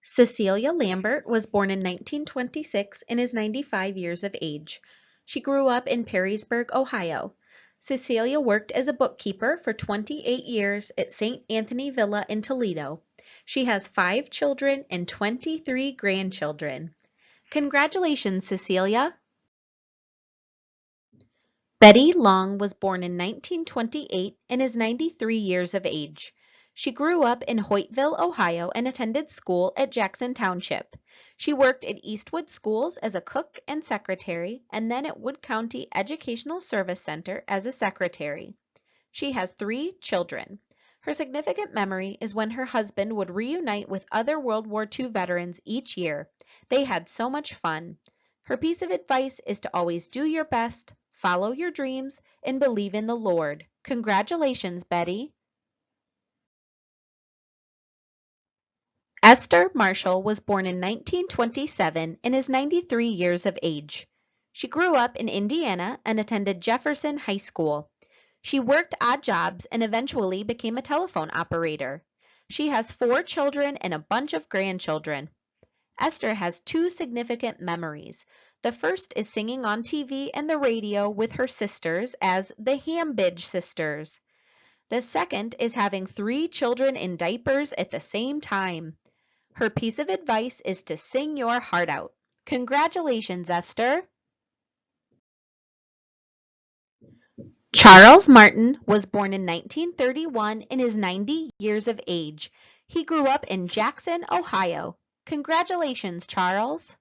Cecilia Lambert was born in 1926 and is 95 years of age. She grew up in Perrysburg, Ohio. Cecilia worked as a bookkeeper for 28 years at St. Anthony Villa in Toledo. She has 5 children and 23 grandchildren. Congratulations, Cecilia! Betty Long was born in 1928 and is 93 years of age. She grew up in Hoytville, Ohio, and attended school at Jackson Township. She worked at Eastwood Schools as a cook and secretary, and then at Wood County Educational Service Center as a secretary. She has 3 children. Her significant memory is when her husband would reunite with other World War II veterans each year. They had so much fun. Her piece of advice is to always do your best, follow your dreams, and believe in the Lord. Congratulations, Betty! Esther Marshall was born in 1927 and is 93 years of age. She grew up in Indiana and attended Jefferson High School. She worked odd jobs and eventually became a telephone operator. She has 4 children and a bunch of grandchildren. Esther has 2 significant memories. The first is singing on TV and the radio with her sisters as the Hambidge Sisters. The second is having 3 children in diapers at the same time. Her piece of advice is to sing your heart out. Congratulations, Esther! Charles Martin was born in 1931 and is 90 years of age. He grew up in Jackson, Ohio. Congratulations, Charles!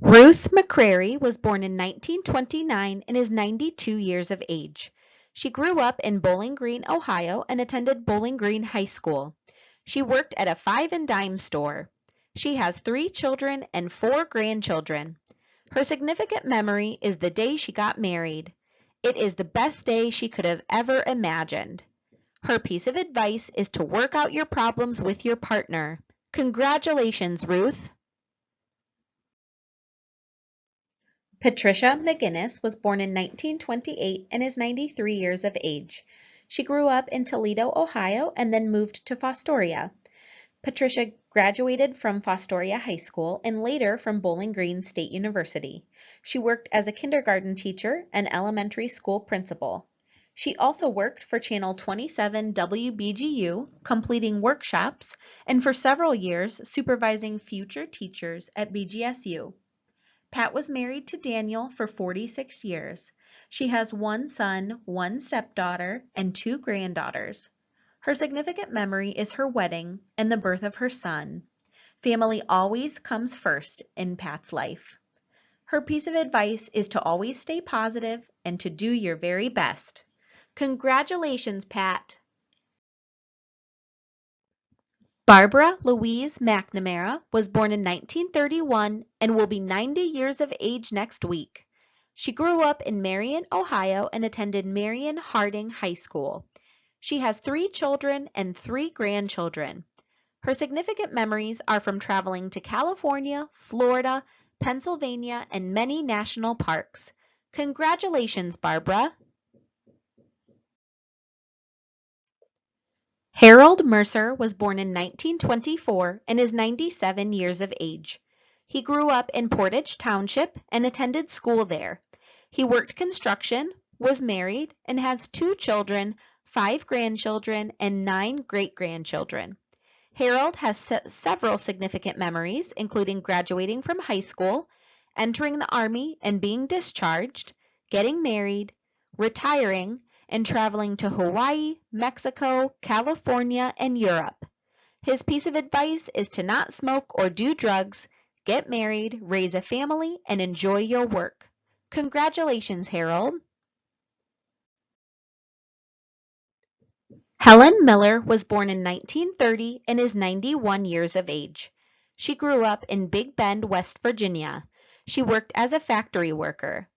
Ruth McCrary was born in 1929 and is 92 years of age. She grew up in Bowling Green, Ohio, and attended Bowling Green High School. She worked at a 5 and dime store. She has 3 children and 4 grandchildren. Her significant memory is the day she got married. It is the best day she could have ever imagined. Her piece of advice is to work out your problems with your partner. Congratulations, Ruth! Patricia McGinnis was born in 1928 and is 93 years of age. She grew up in Toledo, Ohio, and then moved to Fostoria. Patricia graduated from Fostoria High School and later from Bowling Green State University. She worked as a kindergarten teacher and elementary school principal. She also worked for Channel 27 WBGU, completing workshops, and for several years supervising future teachers at BGSU. Pat was married to Daniel for 46 years. She has 1 son, 1 stepdaughter, and 2 granddaughters. Her significant memory is her wedding and the birth of her son. Family always comes first in Pat's life. Her piece of advice is to always stay positive and to do your very best. Congratulations, Pat! Barbara Louise McNamara was born in 1931 and will be 90 years of age next week. She grew up in Marion, Ohio, and attended Marion Harding High School. She has 3 children and 3 grandchildren. Her significant memories are from traveling to California, Florida, Pennsylvania, and many national parks. Congratulations, Barbara! Harold Mercer was born in 1924 and is 97 years of age. He grew up in Portage Township and attended school there. He worked construction, was married, and has 2 children, 5 grandchildren, and 9 great-grandchildren. Harold has several significant memories, including graduating from high school, entering the Army and being discharged, getting married, retiring, and traveling to Hawaii, Mexico, California, and Europe. His piece of advice is to not smoke or do drugs, get married, raise a family, and enjoy your work. Congratulations, Harold! Helen Miller was born in 1930 and is 91 years of age. She grew up in Big Bend, West Virginia. She worked as a factory worker.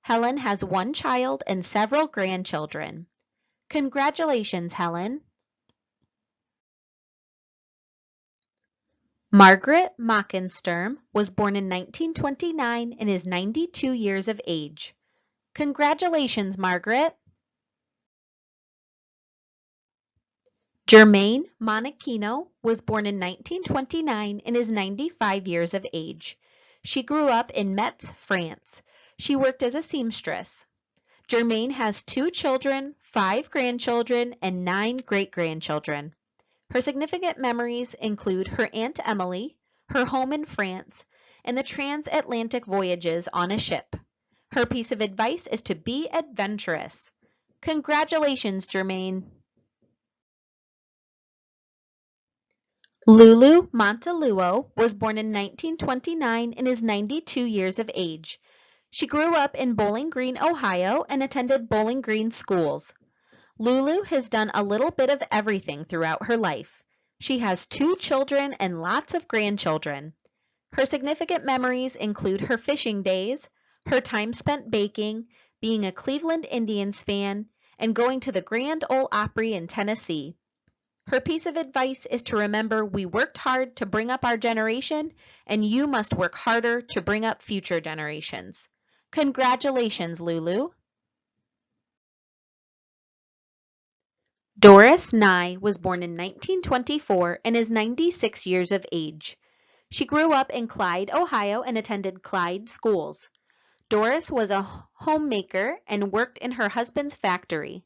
Helen has 1 child and several grandchildren. Congratulations, Helen! Margaret Mockensturm was born in 1929 and is 92 years of age. Congratulations, Margaret! Germaine Monachino was born in 1929 and is 95 years of age. She grew up in Metz, France. She worked as a seamstress. Germaine has 2 children, 5 grandchildren, and 9 great-grandchildren. Her significant memories include her Aunt Emily, her home in France, and the transatlantic voyages on a ship. Her piece of advice is to be adventurous. Congratulations, Germaine! Lulu Monteluo was born in 1929 and is 92 years of age. She grew up in Bowling Green, Ohio, and attended Bowling Green schools. Lulu has done a little bit of everything throughout her life. She has 2 children and lots of grandchildren. Her significant memories include her fishing days, her time spent baking, being a Cleveland Indians fan, and going to the Grand Ole Opry in Tennessee. Her piece of advice is to remember we worked hard to bring up our generation, and you must work harder to bring up future generations. Congratulations, Lulu! Doris Nye was born in 1924 and is 96 years of age. She grew up in Clyde, Ohio, and attended Clyde schools. Doris was a homemaker and worked in her husband's factory.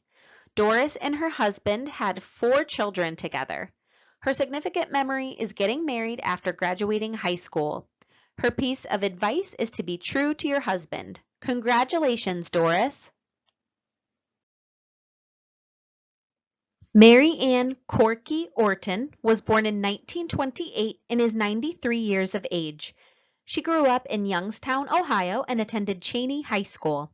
Doris and her husband had 4 children together. Her significant memory is getting married after graduating high school. Her piece of advice is to be true to your husband. Congratulations, Doris! Mary Ann Corky Orton was born in 1928 and is 93 years of age. She grew up in Youngstown, Ohio, and attended Cheney High School.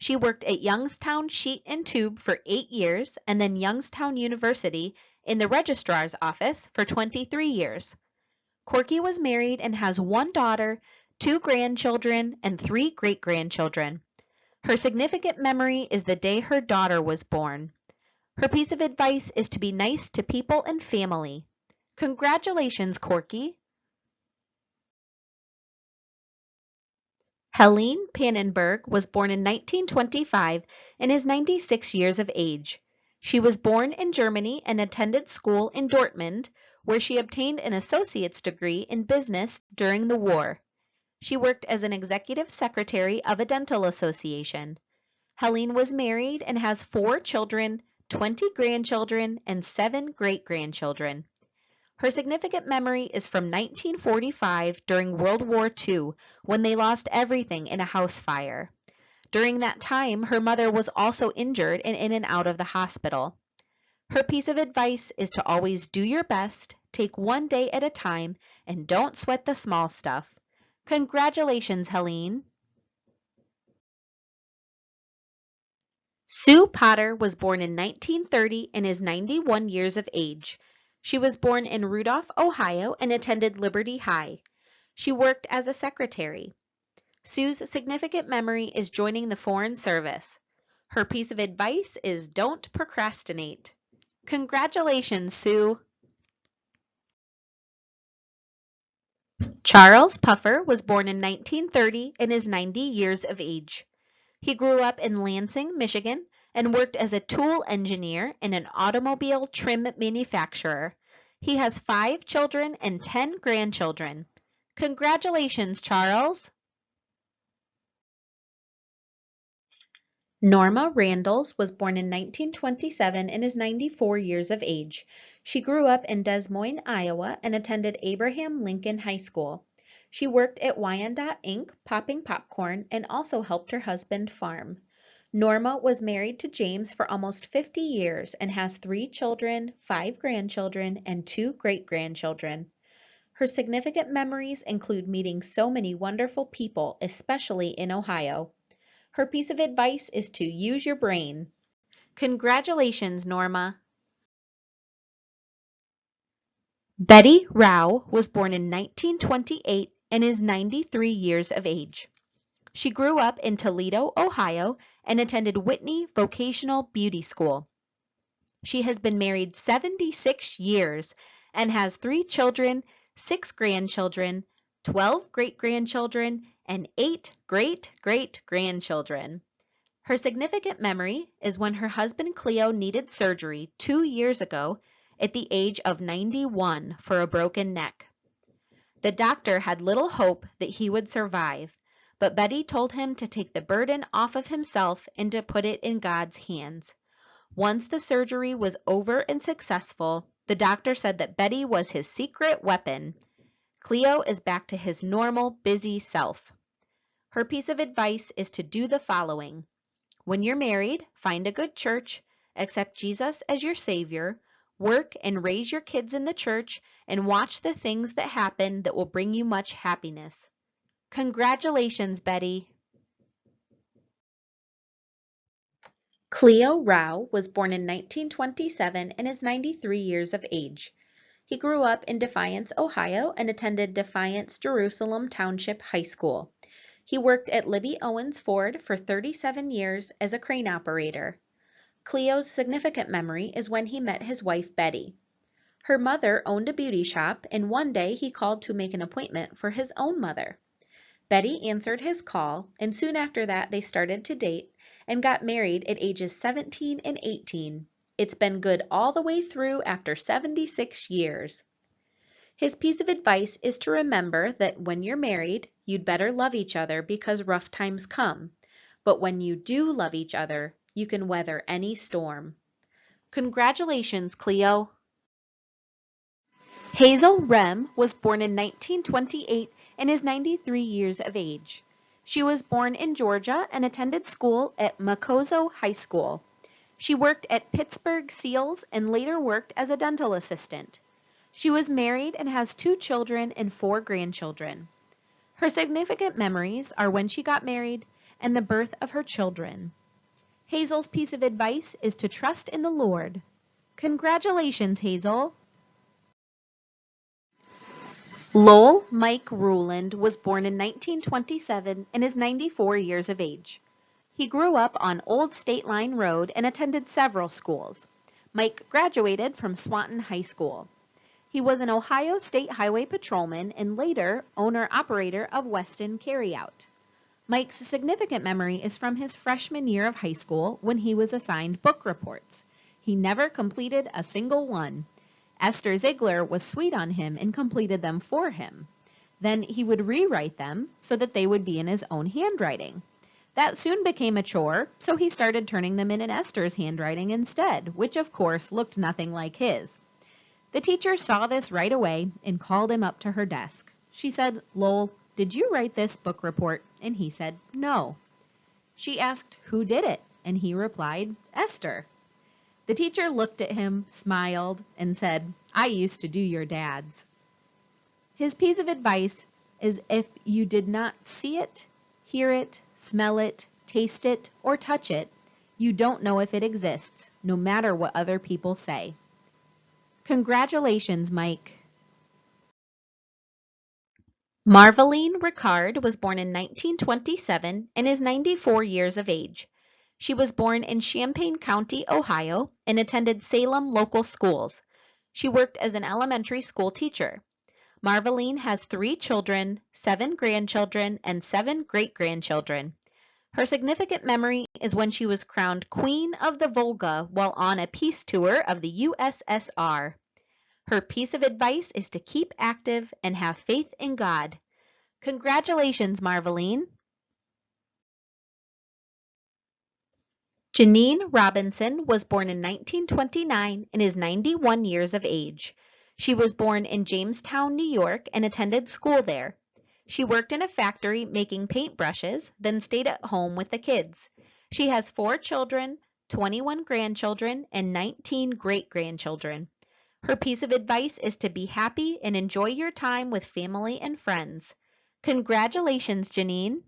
She worked at Youngstown Sheet and Tube for 8 years and then Youngstown University in the registrar's office for 23 years. Corky was married and has 1 daughter, 2 grandchildren, and 3 great-grandchildren. Her significant memory is the day her daughter was born. Her piece of advice is to be nice to people and family. Congratulations, Corky! Helene Pannenberg was born in 1925 and is 96 years of age. She was born in Germany and attended school in Dortmund, where she obtained an associate's degree in business during the war. She worked as an executive secretary of a dental association. Helene was married and has 4 children, 20 grandchildren, and 7 great-grandchildren. Her significant memory is from 1945 during World War II when they lost everything in a house fire. During that time, her mother was also injured and in and out of the hospital. Her piece of advice is to always do your best, take one day at a time, and don't sweat the small stuff. Congratulations, Helene! Sue Potter was born in 1930 and is 91 years of age. She was born in Rudolph, Ohio, and attended Liberty High. She worked as a secretary. Sue's significant memory is joining the Foreign Service. Her piece of advice is don't procrastinate. Congratulations, Sue! Charles Puffer was born in 1930 and is 90 years of age. He grew up in Lansing, Michigan, and worked as a tool engineer in an automobile trim manufacturer. He has 5 children and 10 grandchildren. Congratulations, Charles! Norma Randalls was born in 1927 and is 94 years of age. She grew up in Des Moines, Iowa, and attended Abraham Lincoln High School. She worked at Wyandotte Inc., popping popcorn, and also helped her husband farm. Norma was married to James for almost 50 years and has 3 children, 5 grandchildren, and 2 great-grandchildren. Her significant memories include meeting so many wonderful people, especially in Ohio. Her piece of advice is to use your brain. Congratulations, Norma! Betty Rao was born in 1928 and is 93 years of age. She grew up in Toledo, Ohio, and attended Whitney Vocational Beauty School. She has been married 76 years and has 3 children, 6 grandchildren, 12 great-grandchildren, and 8 great-great-grandchildren. Her significant memory is when her husband Cleo needed surgery 2 years ago at the age of 91 for a broken neck. The doctor had little hope that he would survive, but Betty told him to take the burden off of himself and to put it in God's hands. Once the surgery was over and successful, the doctor said that Betty was his secret weapon. Cleo is back to his normal, busy self. Her piece of advice is to do the following. When you're married, find a good church, accept Jesus as your Savior, work and raise your kids in the church, and watch the things that happen that will bring you much happiness. Congratulations, Betty! Cleo Rao was born in 1927 and is 93 years of age. He grew up in Defiance, Ohio, and attended Defiance Jerusalem Township High School. He worked at Libby Owens Ford for 37 years as a crane operator. Cleo's significant memory is when he met his wife Betty. Her mother owned a beauty shop, and one day he called to make an appointment for his own mother. Betty answered his call, and soon after that they started to date and got married at ages 17 and 18. It's been good all the way through after 76 years. His piece of advice is to remember that when you're married, you'd better love each other because rough times come. But when you do love each other, you can weather any storm. Congratulations, Cleo! Hazel Rem was born in 1928 and is 93 years of age. She was born in Georgia and attended school at Macozo High School. She worked at Pittsburgh Seals and later worked as a dental assistant. She was married and has 2 children and 4 grandchildren. Her significant memories are when she got married and the birth of her children. Hazel's piece of advice is to trust in the Lord. Congratulations, Hazel! Lowell Mike Ruland was born in 1927 and is 94 years of age. He grew up on Old State Line Road and attended several schools. Mike graduated from Swanton High School. He was an Ohio State Highway patrolman and later owner-operator of Weston Carryout. Mike's significant memory is from his freshman year of high school when he was assigned book reports. He never completed a single one. Esther Ziegler was sweet on him and completed them for him. Then he would rewrite them so that they would be in his own handwriting. That soon became a chore, so he started turning them in Esther's handwriting instead, which of course looked nothing like his. The teacher saw this right away and called him up to her desk. She said, "Lowell, did you write this book report?" And he said, "No." She asked, "Who did it?" And he replied, "Esther." The teacher looked at him, smiled, and said, "I used to do your dad's." His piece of advice is if you did not see it, hear it, smell it, taste it, or touch it, you don't know if it exists, no matter what other people say. Congratulations, Mike. Marveline Ricard was born in 1927 and is 94 years of age. She was born in Champaign County, Ohio, and attended Salem local schools. She worked as an elementary school teacher. Marveline has 3 children, 7 grandchildren, and 7 great-grandchildren. Her significant memory is when she was crowned Queen of the Volga while on a peace tour of the USSR. Her piece of advice is to keep active and have faith in God. Congratulations, Marveline! Janine Robinson was born in 1929 and is 91 years of age. She was born in Jamestown, New York, and attended school there. She worked in a factory making paintbrushes, then stayed at home with the kids. She has 4 children, 21 grandchildren, and 19 great-grandchildren. Her piece of advice is to be happy and enjoy your time with family and friends. Congratulations, Janine!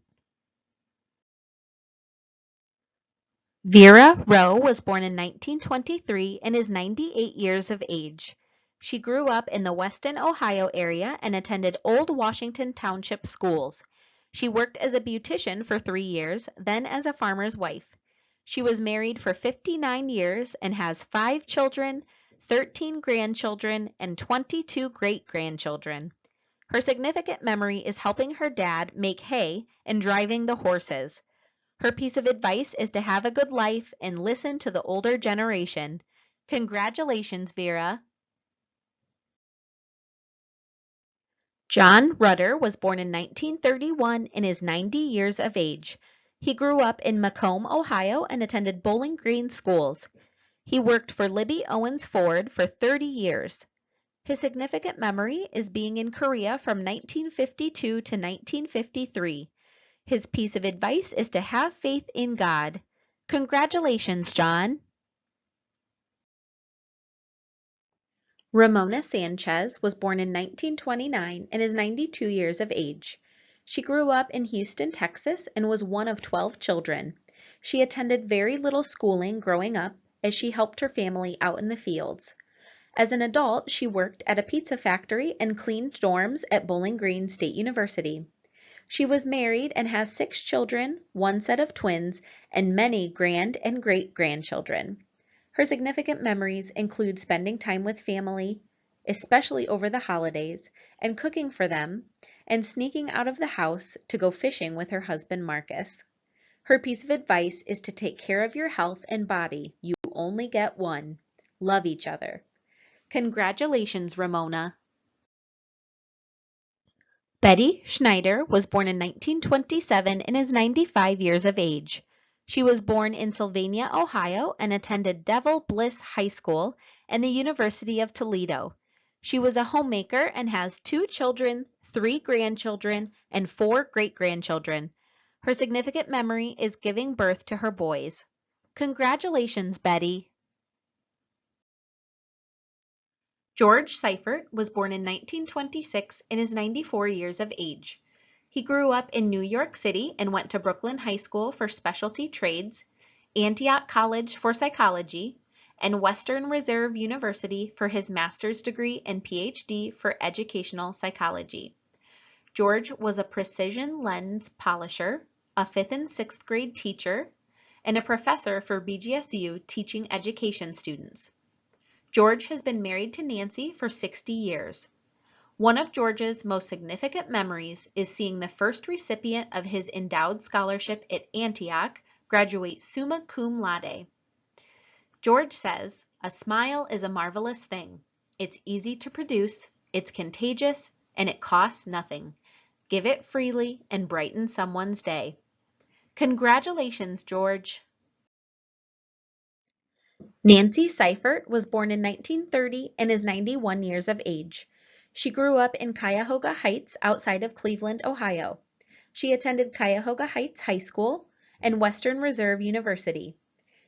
Vera Rowe was born in 1923 and is 98 years of age. She grew up in the Weston, Ohio area and attended Old Washington Township schools. She worked as a beautician for 3 years, then as a farmer's wife. She was married for 59 years and has 5 children, 13 grandchildren, and 22 great-grandchildren. Her significant memory is helping her dad make hay and driving the horses. Her piece of advice is to have a good life and listen to the older generation. Congratulations, Vera! John Rudder was born in 1931 and is 90 years of age. He grew up in Macomb, Ohio, and attended Bowling Green schools. He worked for Libby Owens Ford for 30 years. His significant memory is being in Korea from 1952 to 1953. His piece of advice is to have faith in God. Congratulations, John. Ramona Sanchez was born in 1929 and is 92 years of age. She grew up in Houston, Texas, and was one of 12 children. She attended very little schooling growing up as she helped her family out in the fields. As an adult, she worked at a pizza factory and cleaned dorms at Bowling Green State University. She was married and has 6 children, 1 set of twins, and many grand and great-grandchildren. Her significant memories include spending time with family, especially over the holidays, and cooking for them, and sneaking out of the house to go fishing with her husband Marcus. Her piece of advice is to take care of your health and body. You only get one. Love each other. Congratulations, Ramona. Betty Schneider was born in 1927 and is 95 years of age. She was born in Sylvania, Ohio, and attended Devil Bliss High School and the University of Toledo. She was a homemaker and has 2 children, 3 grandchildren, and 4 great-grandchildren. Her significant memory is giving birth to her boys. Congratulations, Betty. George Seifert was born in 1926 and is 94 years of age. He grew up in New York City and went to Brooklyn High School for specialty trades, Antioch College for psychology, and Western Reserve University for his master's degree and PhD for educational psychology. George was a precision lens polisher, a 5th and 6th grade teacher, and a professor for BGSU teaching education students. George has been married to Nancy for 60 years. One of George's most significant memories is seeing the first recipient of his endowed scholarship at Antioch graduate summa cum laude. George says, "A smile is a marvelous thing. It's easy to produce, it's contagious, and it costs nothing. Give it freely and brighten someone's day." Congratulations, George. Nancy Seifert was born in 1930 and is 91 years of age. She grew up in Cuyahoga Heights outside of Cleveland, Ohio. She attended Cuyahoga Heights High School and Western Reserve University.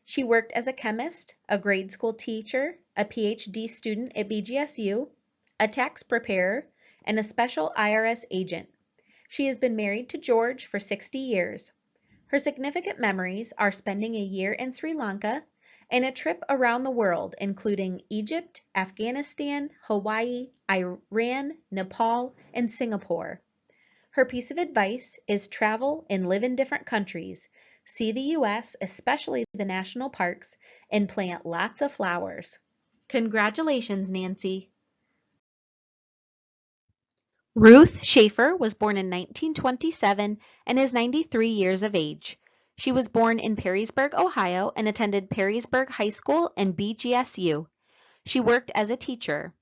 She worked as a chemist, a grade school teacher, a PhD student at BGSU, a tax preparer, and a special IRS agent. She has been married to George for 60 years. Her significant memories are spending a year in Sri Lanka and a trip around the world, including Egypt, Afghanistan, Hawaii, Iran, Nepal, and Singapore. Her piece of advice is travel and live in different countries, see the U.S., especially the national parks, and plant lots of flowers. Congratulations, Nancy. Ruth Schaefer was born in 1927 and is 93 years of age. She was born in Perrysburg, Ohio, and attended Perrysburg High School and BGSU. She worked as a teacher.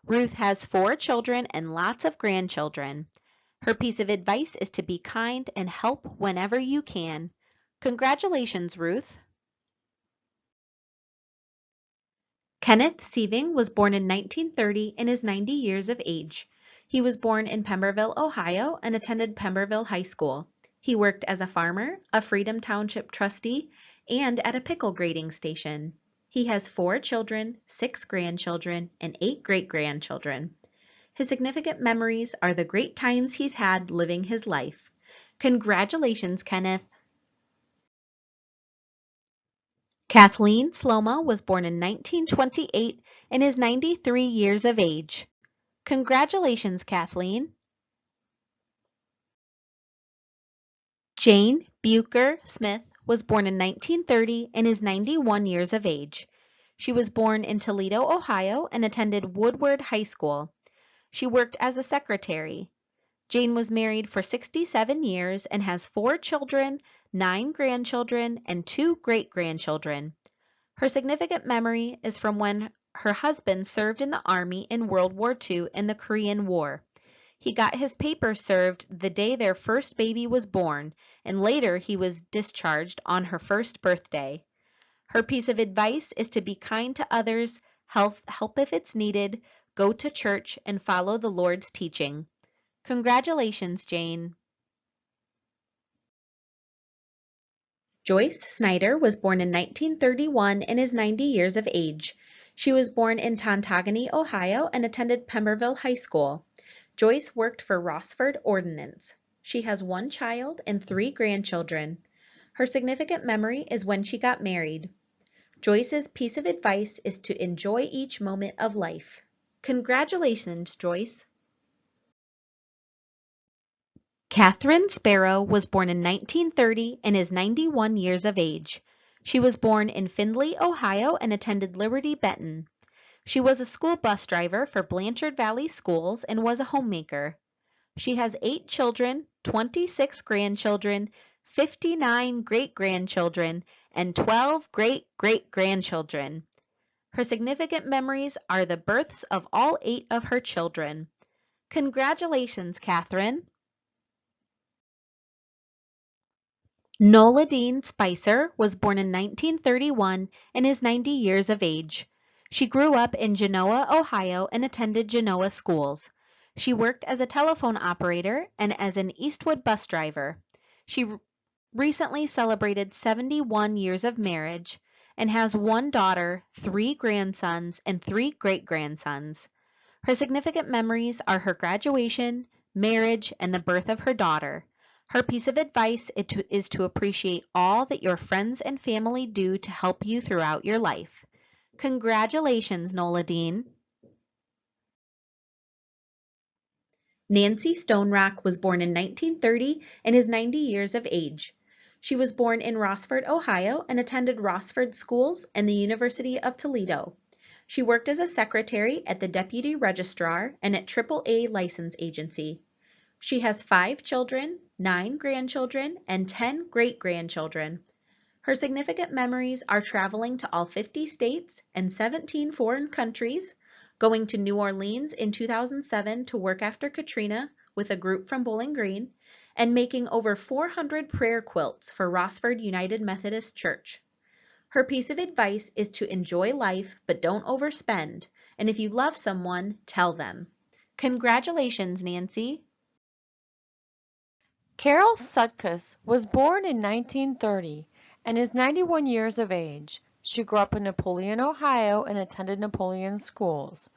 Ruth has 4 children and lots of grandchildren. Her piece of advice is to be kind and help whenever you can. Congratulations, Ruth. Kenneth Sieving was born in 1930 and is 90 years of age. He was born in Pemberville, Ohio, and attended Pemberville High School. He worked as a farmer, a Freedom Township trustee, and at a pickle grading station. He has 4 children, 6 grandchildren, and 8 great-grandchildren. His significant memories are the great times he's had living his life. Congratulations, Kenneth. Kathleen Sloma was born in 1928 and is 93 years of age. Congratulations, Kathleen. Jane Bucher Smith was born in 1930 and is 91 years of age. She was born in Toledo, Ohio, and attended Woodward High School. She worked as a secretary. Jane was married for 67 years and has 4 children, 9 grandchildren, and 2 great-grandchildren. Her significant memory is from when her husband served in the Army in World War II and the Korean War. He got his papers served the day their first baby was born, and later he was discharged on her first birthday. Her piece of advice is to be kind to others, help if it's needed, go to church, and follow the Lord's teaching. Congratulations, Jane. Joyce Snyder was born in 1931 and is 90 years of age. She was born in Tontogany, Ohio, and attended Pemberville High School. Joyce worked for Rossford Ordnance. She has 1 child and 3 grandchildren. Her significant memory is when she got married. Joyce's piece of advice is to enjoy each moment of life. Congratulations, Joyce. Catherine Sparrow was born in 1930 and is 91 years of age. She was born in Findlay, Ohio, and attended Liberty Benton. She was a school bus driver for Blanchard Valley Schools and was a homemaker. She has 8 children, 26 grandchildren, 59 great-grandchildren, and 12 great-great-grandchildren. Her significant memories are the births of all 8 of her children. Congratulations, Catherine. Nola Dean Spicer was born in 1931 and is 90 years of age. She grew up in Genoa, Ohio, and attended Genoa schools. She worked as a telephone operator and as an Eastwood bus driver. She recently celebrated 71 years of marriage and has 1 daughter, 3 grandsons, and 3 great-grandsons. Her significant memories are her graduation, marriage, and the birth of her daughter. Her piece of advice is to appreciate all that your friends and family do to help you throughout your life. Congratulations, Nola Dean. Nancy Stonerock was born in 1930 and is 90 years of age. She was born in Rossford, Ohio, and attended Rossford Schools and the University of Toledo. She worked as a secretary at the Deputy Registrar and at AAA License Agency. She has 5 children, 9 grandchildren, and 10 great-grandchildren. Her significant memories are traveling to all 50 states and 17 foreign countries, going to New Orleans in 2007 to work after Katrina with a group from Bowling Green, and making over 400 prayer quilts for Rossford United Methodist Church. Her piece of advice is to enjoy life, but don't overspend, and if you love someone, tell them. Congratulations, Nancy. Carol Sutkus was born in 1930 and is 91 years of age. She grew up in Napoleon, Ohio, and attended Napoleon schools.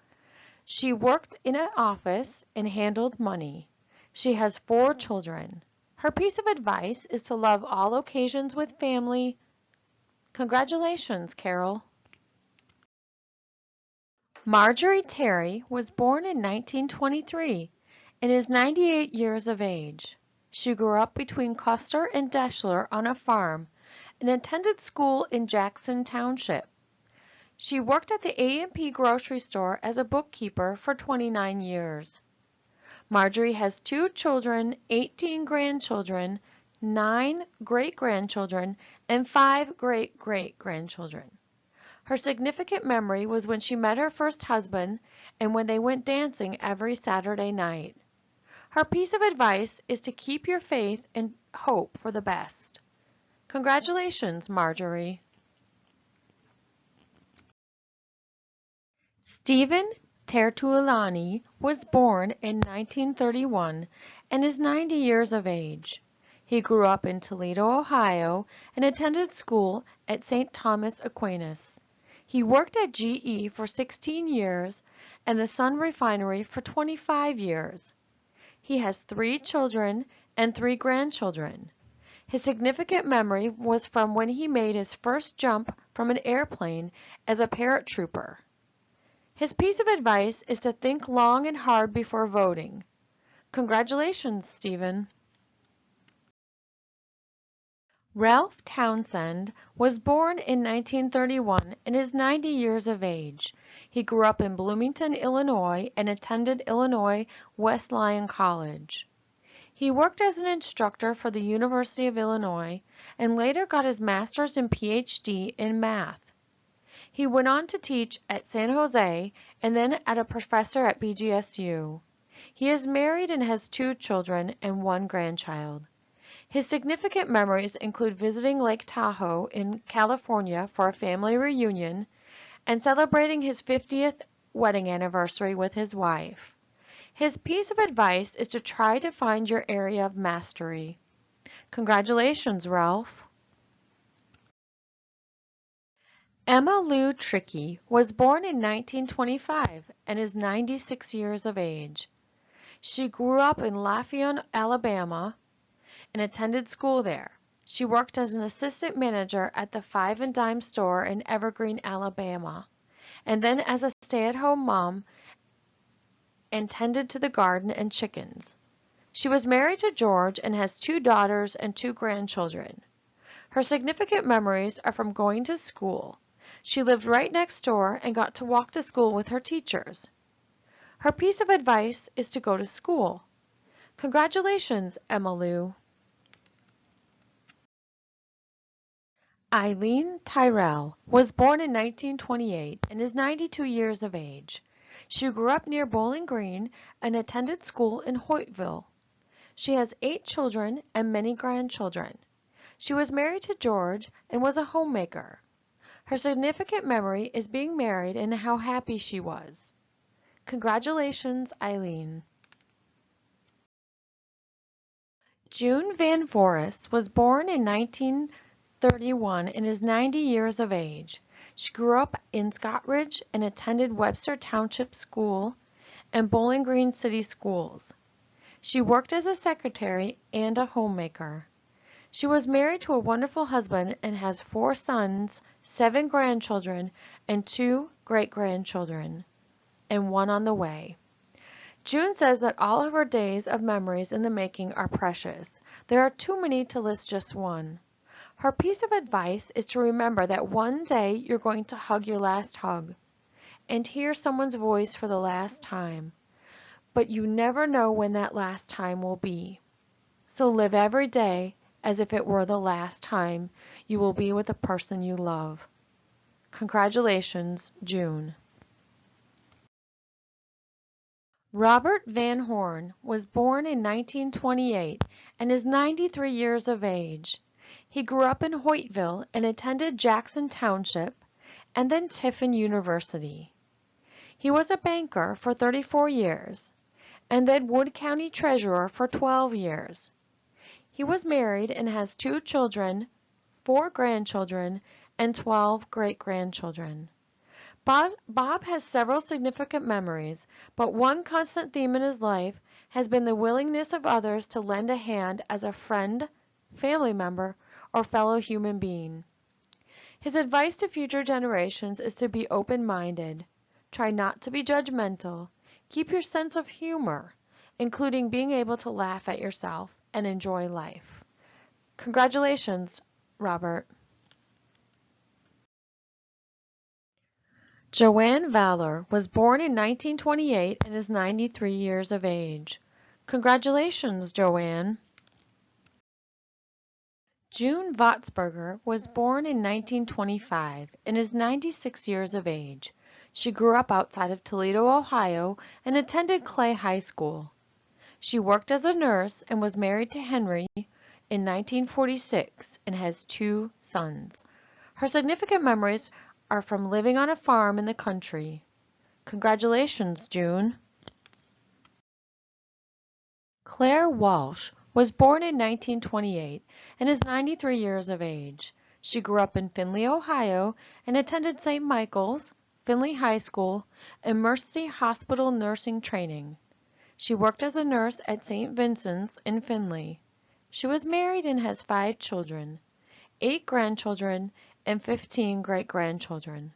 She worked in an office and handled money. She has 4 children. Her piece of advice is to love all occasions with family. Congratulations, Carol. Marjorie Terry was born in 1923 and is 98 years of age. She grew up between Custer and Deschler on a farm and attended school in Jackson Township. She worked at the A&P grocery store as a bookkeeper for 29 years. Marjorie has 2 children, 18 grandchildren, 9 great-grandchildren, and 5 great-great-grandchildren. Her significant memory was when she met her first husband and when they went dancing every Saturday night. Her piece of advice is to keep your faith and hope for the best. Congratulations, Marjorie. Stephen Tertuliani was born in 1931 and is 90 years of age. He grew up in Toledo, Ohio, and attended school at St. Thomas Aquinas. He worked at GE for 16 years and the Sun Refinery for 25 years. He has 3 children and 3 grandchildren. His significant memory was from when he made his first jump from an airplane as a paratrooper. His piece of advice is to think long and hard before voting. Congratulations, Stephen. Ralph Townsend was born in 1931 and is 90 years of age. He grew up in Bloomington, Illinois, and attended Illinois Wesleyan College. He worked as an instructor for the University of Illinois and later got his master's and PhD in math. He went on to teach at San Jose and then as a professor at BGSU. He is married and has 2 children and 1 grandchild. His significant memories include visiting Lake Tahoe in California for a family reunion and celebrating his 50th wedding anniversary with his wife. His piece of advice is to try to find your area of mastery. Congratulations, Ralph. Emma Lou Trickey was born in 1925 and is 96 years of age. She grew up in Lafayette, Alabama, and attended school there. She worked as an assistant manager at the Five and Dime store in Evergreen, Alabama, and then as a stay-at-home mom and tended to the garden and chickens. She was married to George and has 2 daughters and 2 grandchildren. Her significant memories are from going to school. She lived right next door and got to walk to school with her teachers. Her piece of advice is to go to school. Congratulations, Emma Lou. Eileen Tyrell was born in 1928 and is 92 years of age. She grew up near Bowling Green and attended school in Hoytville. She has 8 children and many grandchildren. She was married to George and was a homemaker. Her significant memory is being married and how happy she was. Congratulations, Eileen. June Van Voris was born in 1931 and is 90 years of age. She grew up in Scottridge and attended Webster Township School and Bowling Green City Schools. She worked as a secretary and a homemaker. She was married to a wonderful husband and has 4 sons, 7 grandchildren, and 2 great-grandchildren, and 1 on the way. June says that all of her days of memories in the making are precious. There are too many to list just one. Her piece of advice is to remember that one day you're going to hug your last hug and hear someone's voice for the last time, but you never know when that last time will be. So live every day as if it were the last time you will be with the person you love. Congratulations, June. Robert Van Horn was born in 1928 and is 93 years of age. He grew up in Hoytville and attended Jackson Township and then Tiffin University. He was a banker for 34 years and then Wood County Treasurer for 12 years. He was married and has 2 children, 4 grandchildren, and 12 great-grandchildren. Bob has several significant memories, but one constant theme in his life has been the willingness of others to lend a hand as a friend, family member, or fellow human being. His advice to future generations is to be open-minded. Try not to be judgmental. Keep your sense of humor, including being able to laugh at yourself and enjoy life. Congratulations, Robert. Joanne Valor was born in 1928 and is 93 years of age. Congratulations, Joanne. June Votsberger was born in 1925 and is 96 years of age. She grew up outside of Toledo, Ohio, and attended Clay High School. She worked as a nurse and was married to Henry in 1946 and has 2 sons. Her significant memories are from living on a farm in the country. Congratulations, June. Claire Walsh was born in 1928 and is 93 years of age. She grew up in Findlay, Ohio, and attended St. Michael's, Findlay High School, and Mercy Hospital nursing training. She worked as a nurse at St. Vincent's in Findlay. She was married and has 5 children, 8 grandchildren, and 15 great-grandchildren.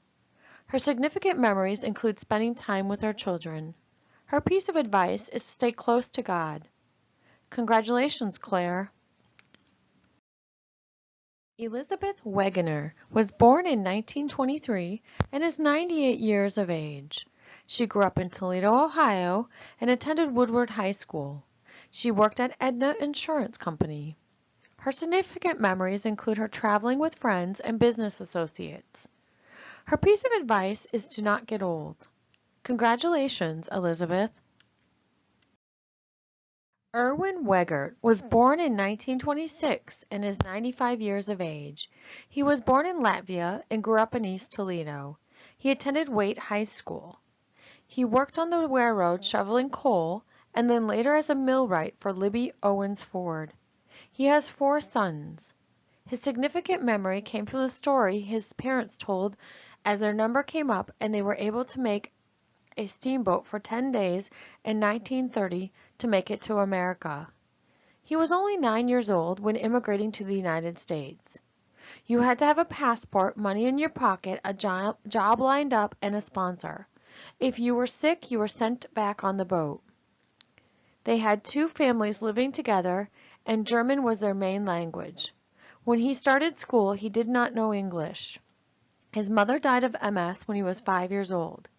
Her significant memories include spending time with her children. Her piece of advice is to stay close to God. Congratulations, Claire. Elizabeth Wegener was born in 1923 and is 98 years of age. She grew up in Toledo, Ohio, and attended Woodward High School. She worked at Aetna Insurance Company. Her significant memories include her traveling with friends and business associates. Her piece of advice is to not get old. Congratulations, Elizabeth. Erwin Wegert was born in 1926 and is 95 years of age. He was born in Latvia and grew up in East Toledo. He attended Waite High School. He worked on the railroad shoveling coal and then later as a millwright for Libby Owens Ford. He has 4 sons. His significant memory came from the story his parents told as their number came up and they were able to make a steamboat for 10 days in 1930 to make it to America. He was only 9 years old when immigrating to the United States. You had to have a passport, money in your pocket, a job lined up, and a sponsor. If you were sick, you were sent back on the boat. They had 2 families living together, and German was their main language. When he started school, he did not know English. His mother died of MS when he was 5 years old.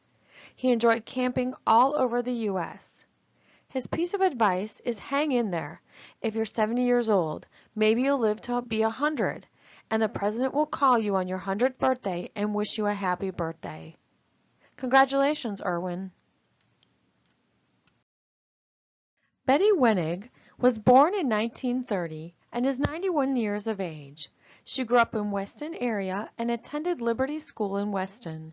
He enjoyed camping all over the U.S. His piece of advice is hang in there. If you're 70 years old, maybe you'll live to be 100, and the president will call you on your 100th birthday and wish you a happy birthday. Congratulations, Erwin. Betty Wenig was born in 1930 and is 91 years of age. She grew up in Weston area and attended Liberty School in Weston.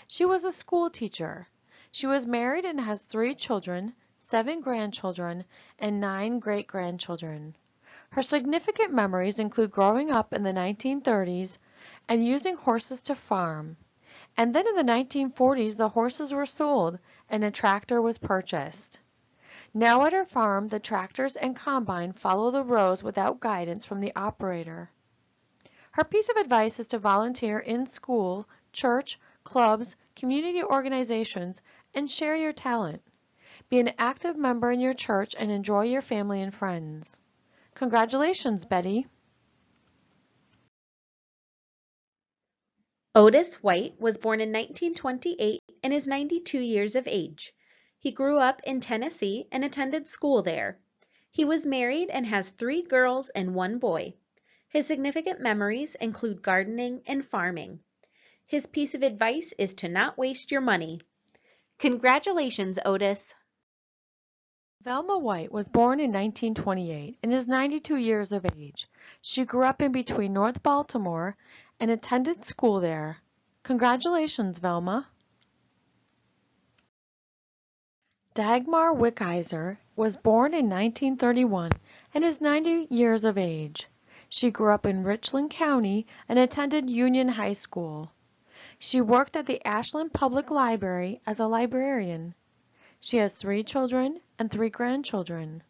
She was a school teacher. She was married and has 3 children, 7 grandchildren, and 9 great-grandchildren. Her significant memories include growing up in the 1930s and using horses to farm. And then in the 1940s, the horses were sold and a tractor was purchased. Now at her farm, the tractors and combine follow the rows without guidance from the operator. Her piece of advice is to volunteer in school, church, clubs, community organizations, and share your talent. Be an active member in your church and enjoy your family and friends. Congratulations, Betty. Otis White was born in 1928 and is 92 years of age. He grew up in Tennessee and attended school there. He was married and has 3 girls and 1 boy. His significant memories include gardening and farming. His piece of advice is to not waste your money. Congratulations, Otis. Velma White was born in 1928 and is 92 years of age. She grew up in between North Baltimore and attended school there. Congratulations, Velma. Dagmar Wickizer was born in 1931 and is 90 years of age. She grew up in Richland County and attended Union High School. She worked at the Ashland Public Library as a librarian. She has 3 children and 3 grandchildren.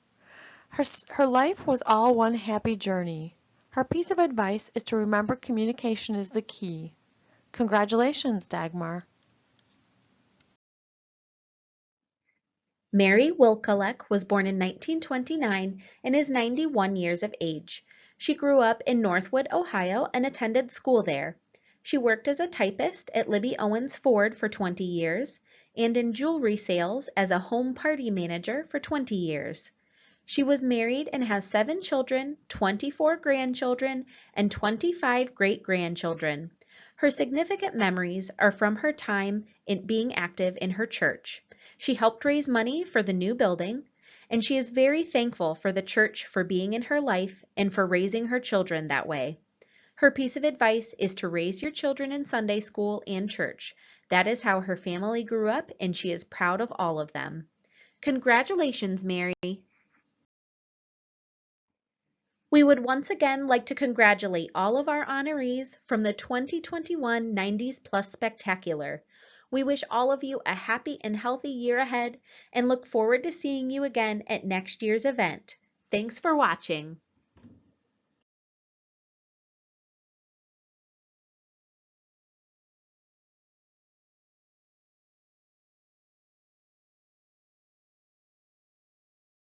Her life was all one happy journey. Her piece of advice is to remember communication is the key. Congratulations, Dagmar. Mary Wilkalek was born in 1929 and is 91 years of age. She grew up in Northwood, Ohio and attended school there. She worked as a typist at Libby Owens Ford for 20 years and in jewelry sales as a home party manager for 20 years. She was married and has 7 children, 24 grandchildren, and 25 great-grandchildren. Her significant memories are from her time in being active in her church. She helped raise money for the new building, and she is very thankful for the church for being in her life and for raising her children that way. Her piece of advice is to raise your children in Sunday school and church. That is how her family grew up, and she is proud of all of them. Congratulations, Mary. We would once again like to congratulate all of our honorees from the 2021 90s Plus Spectacular. We wish all of you a happy and healthy year ahead and look forward to seeing you again at next year's event. Thanks for watching.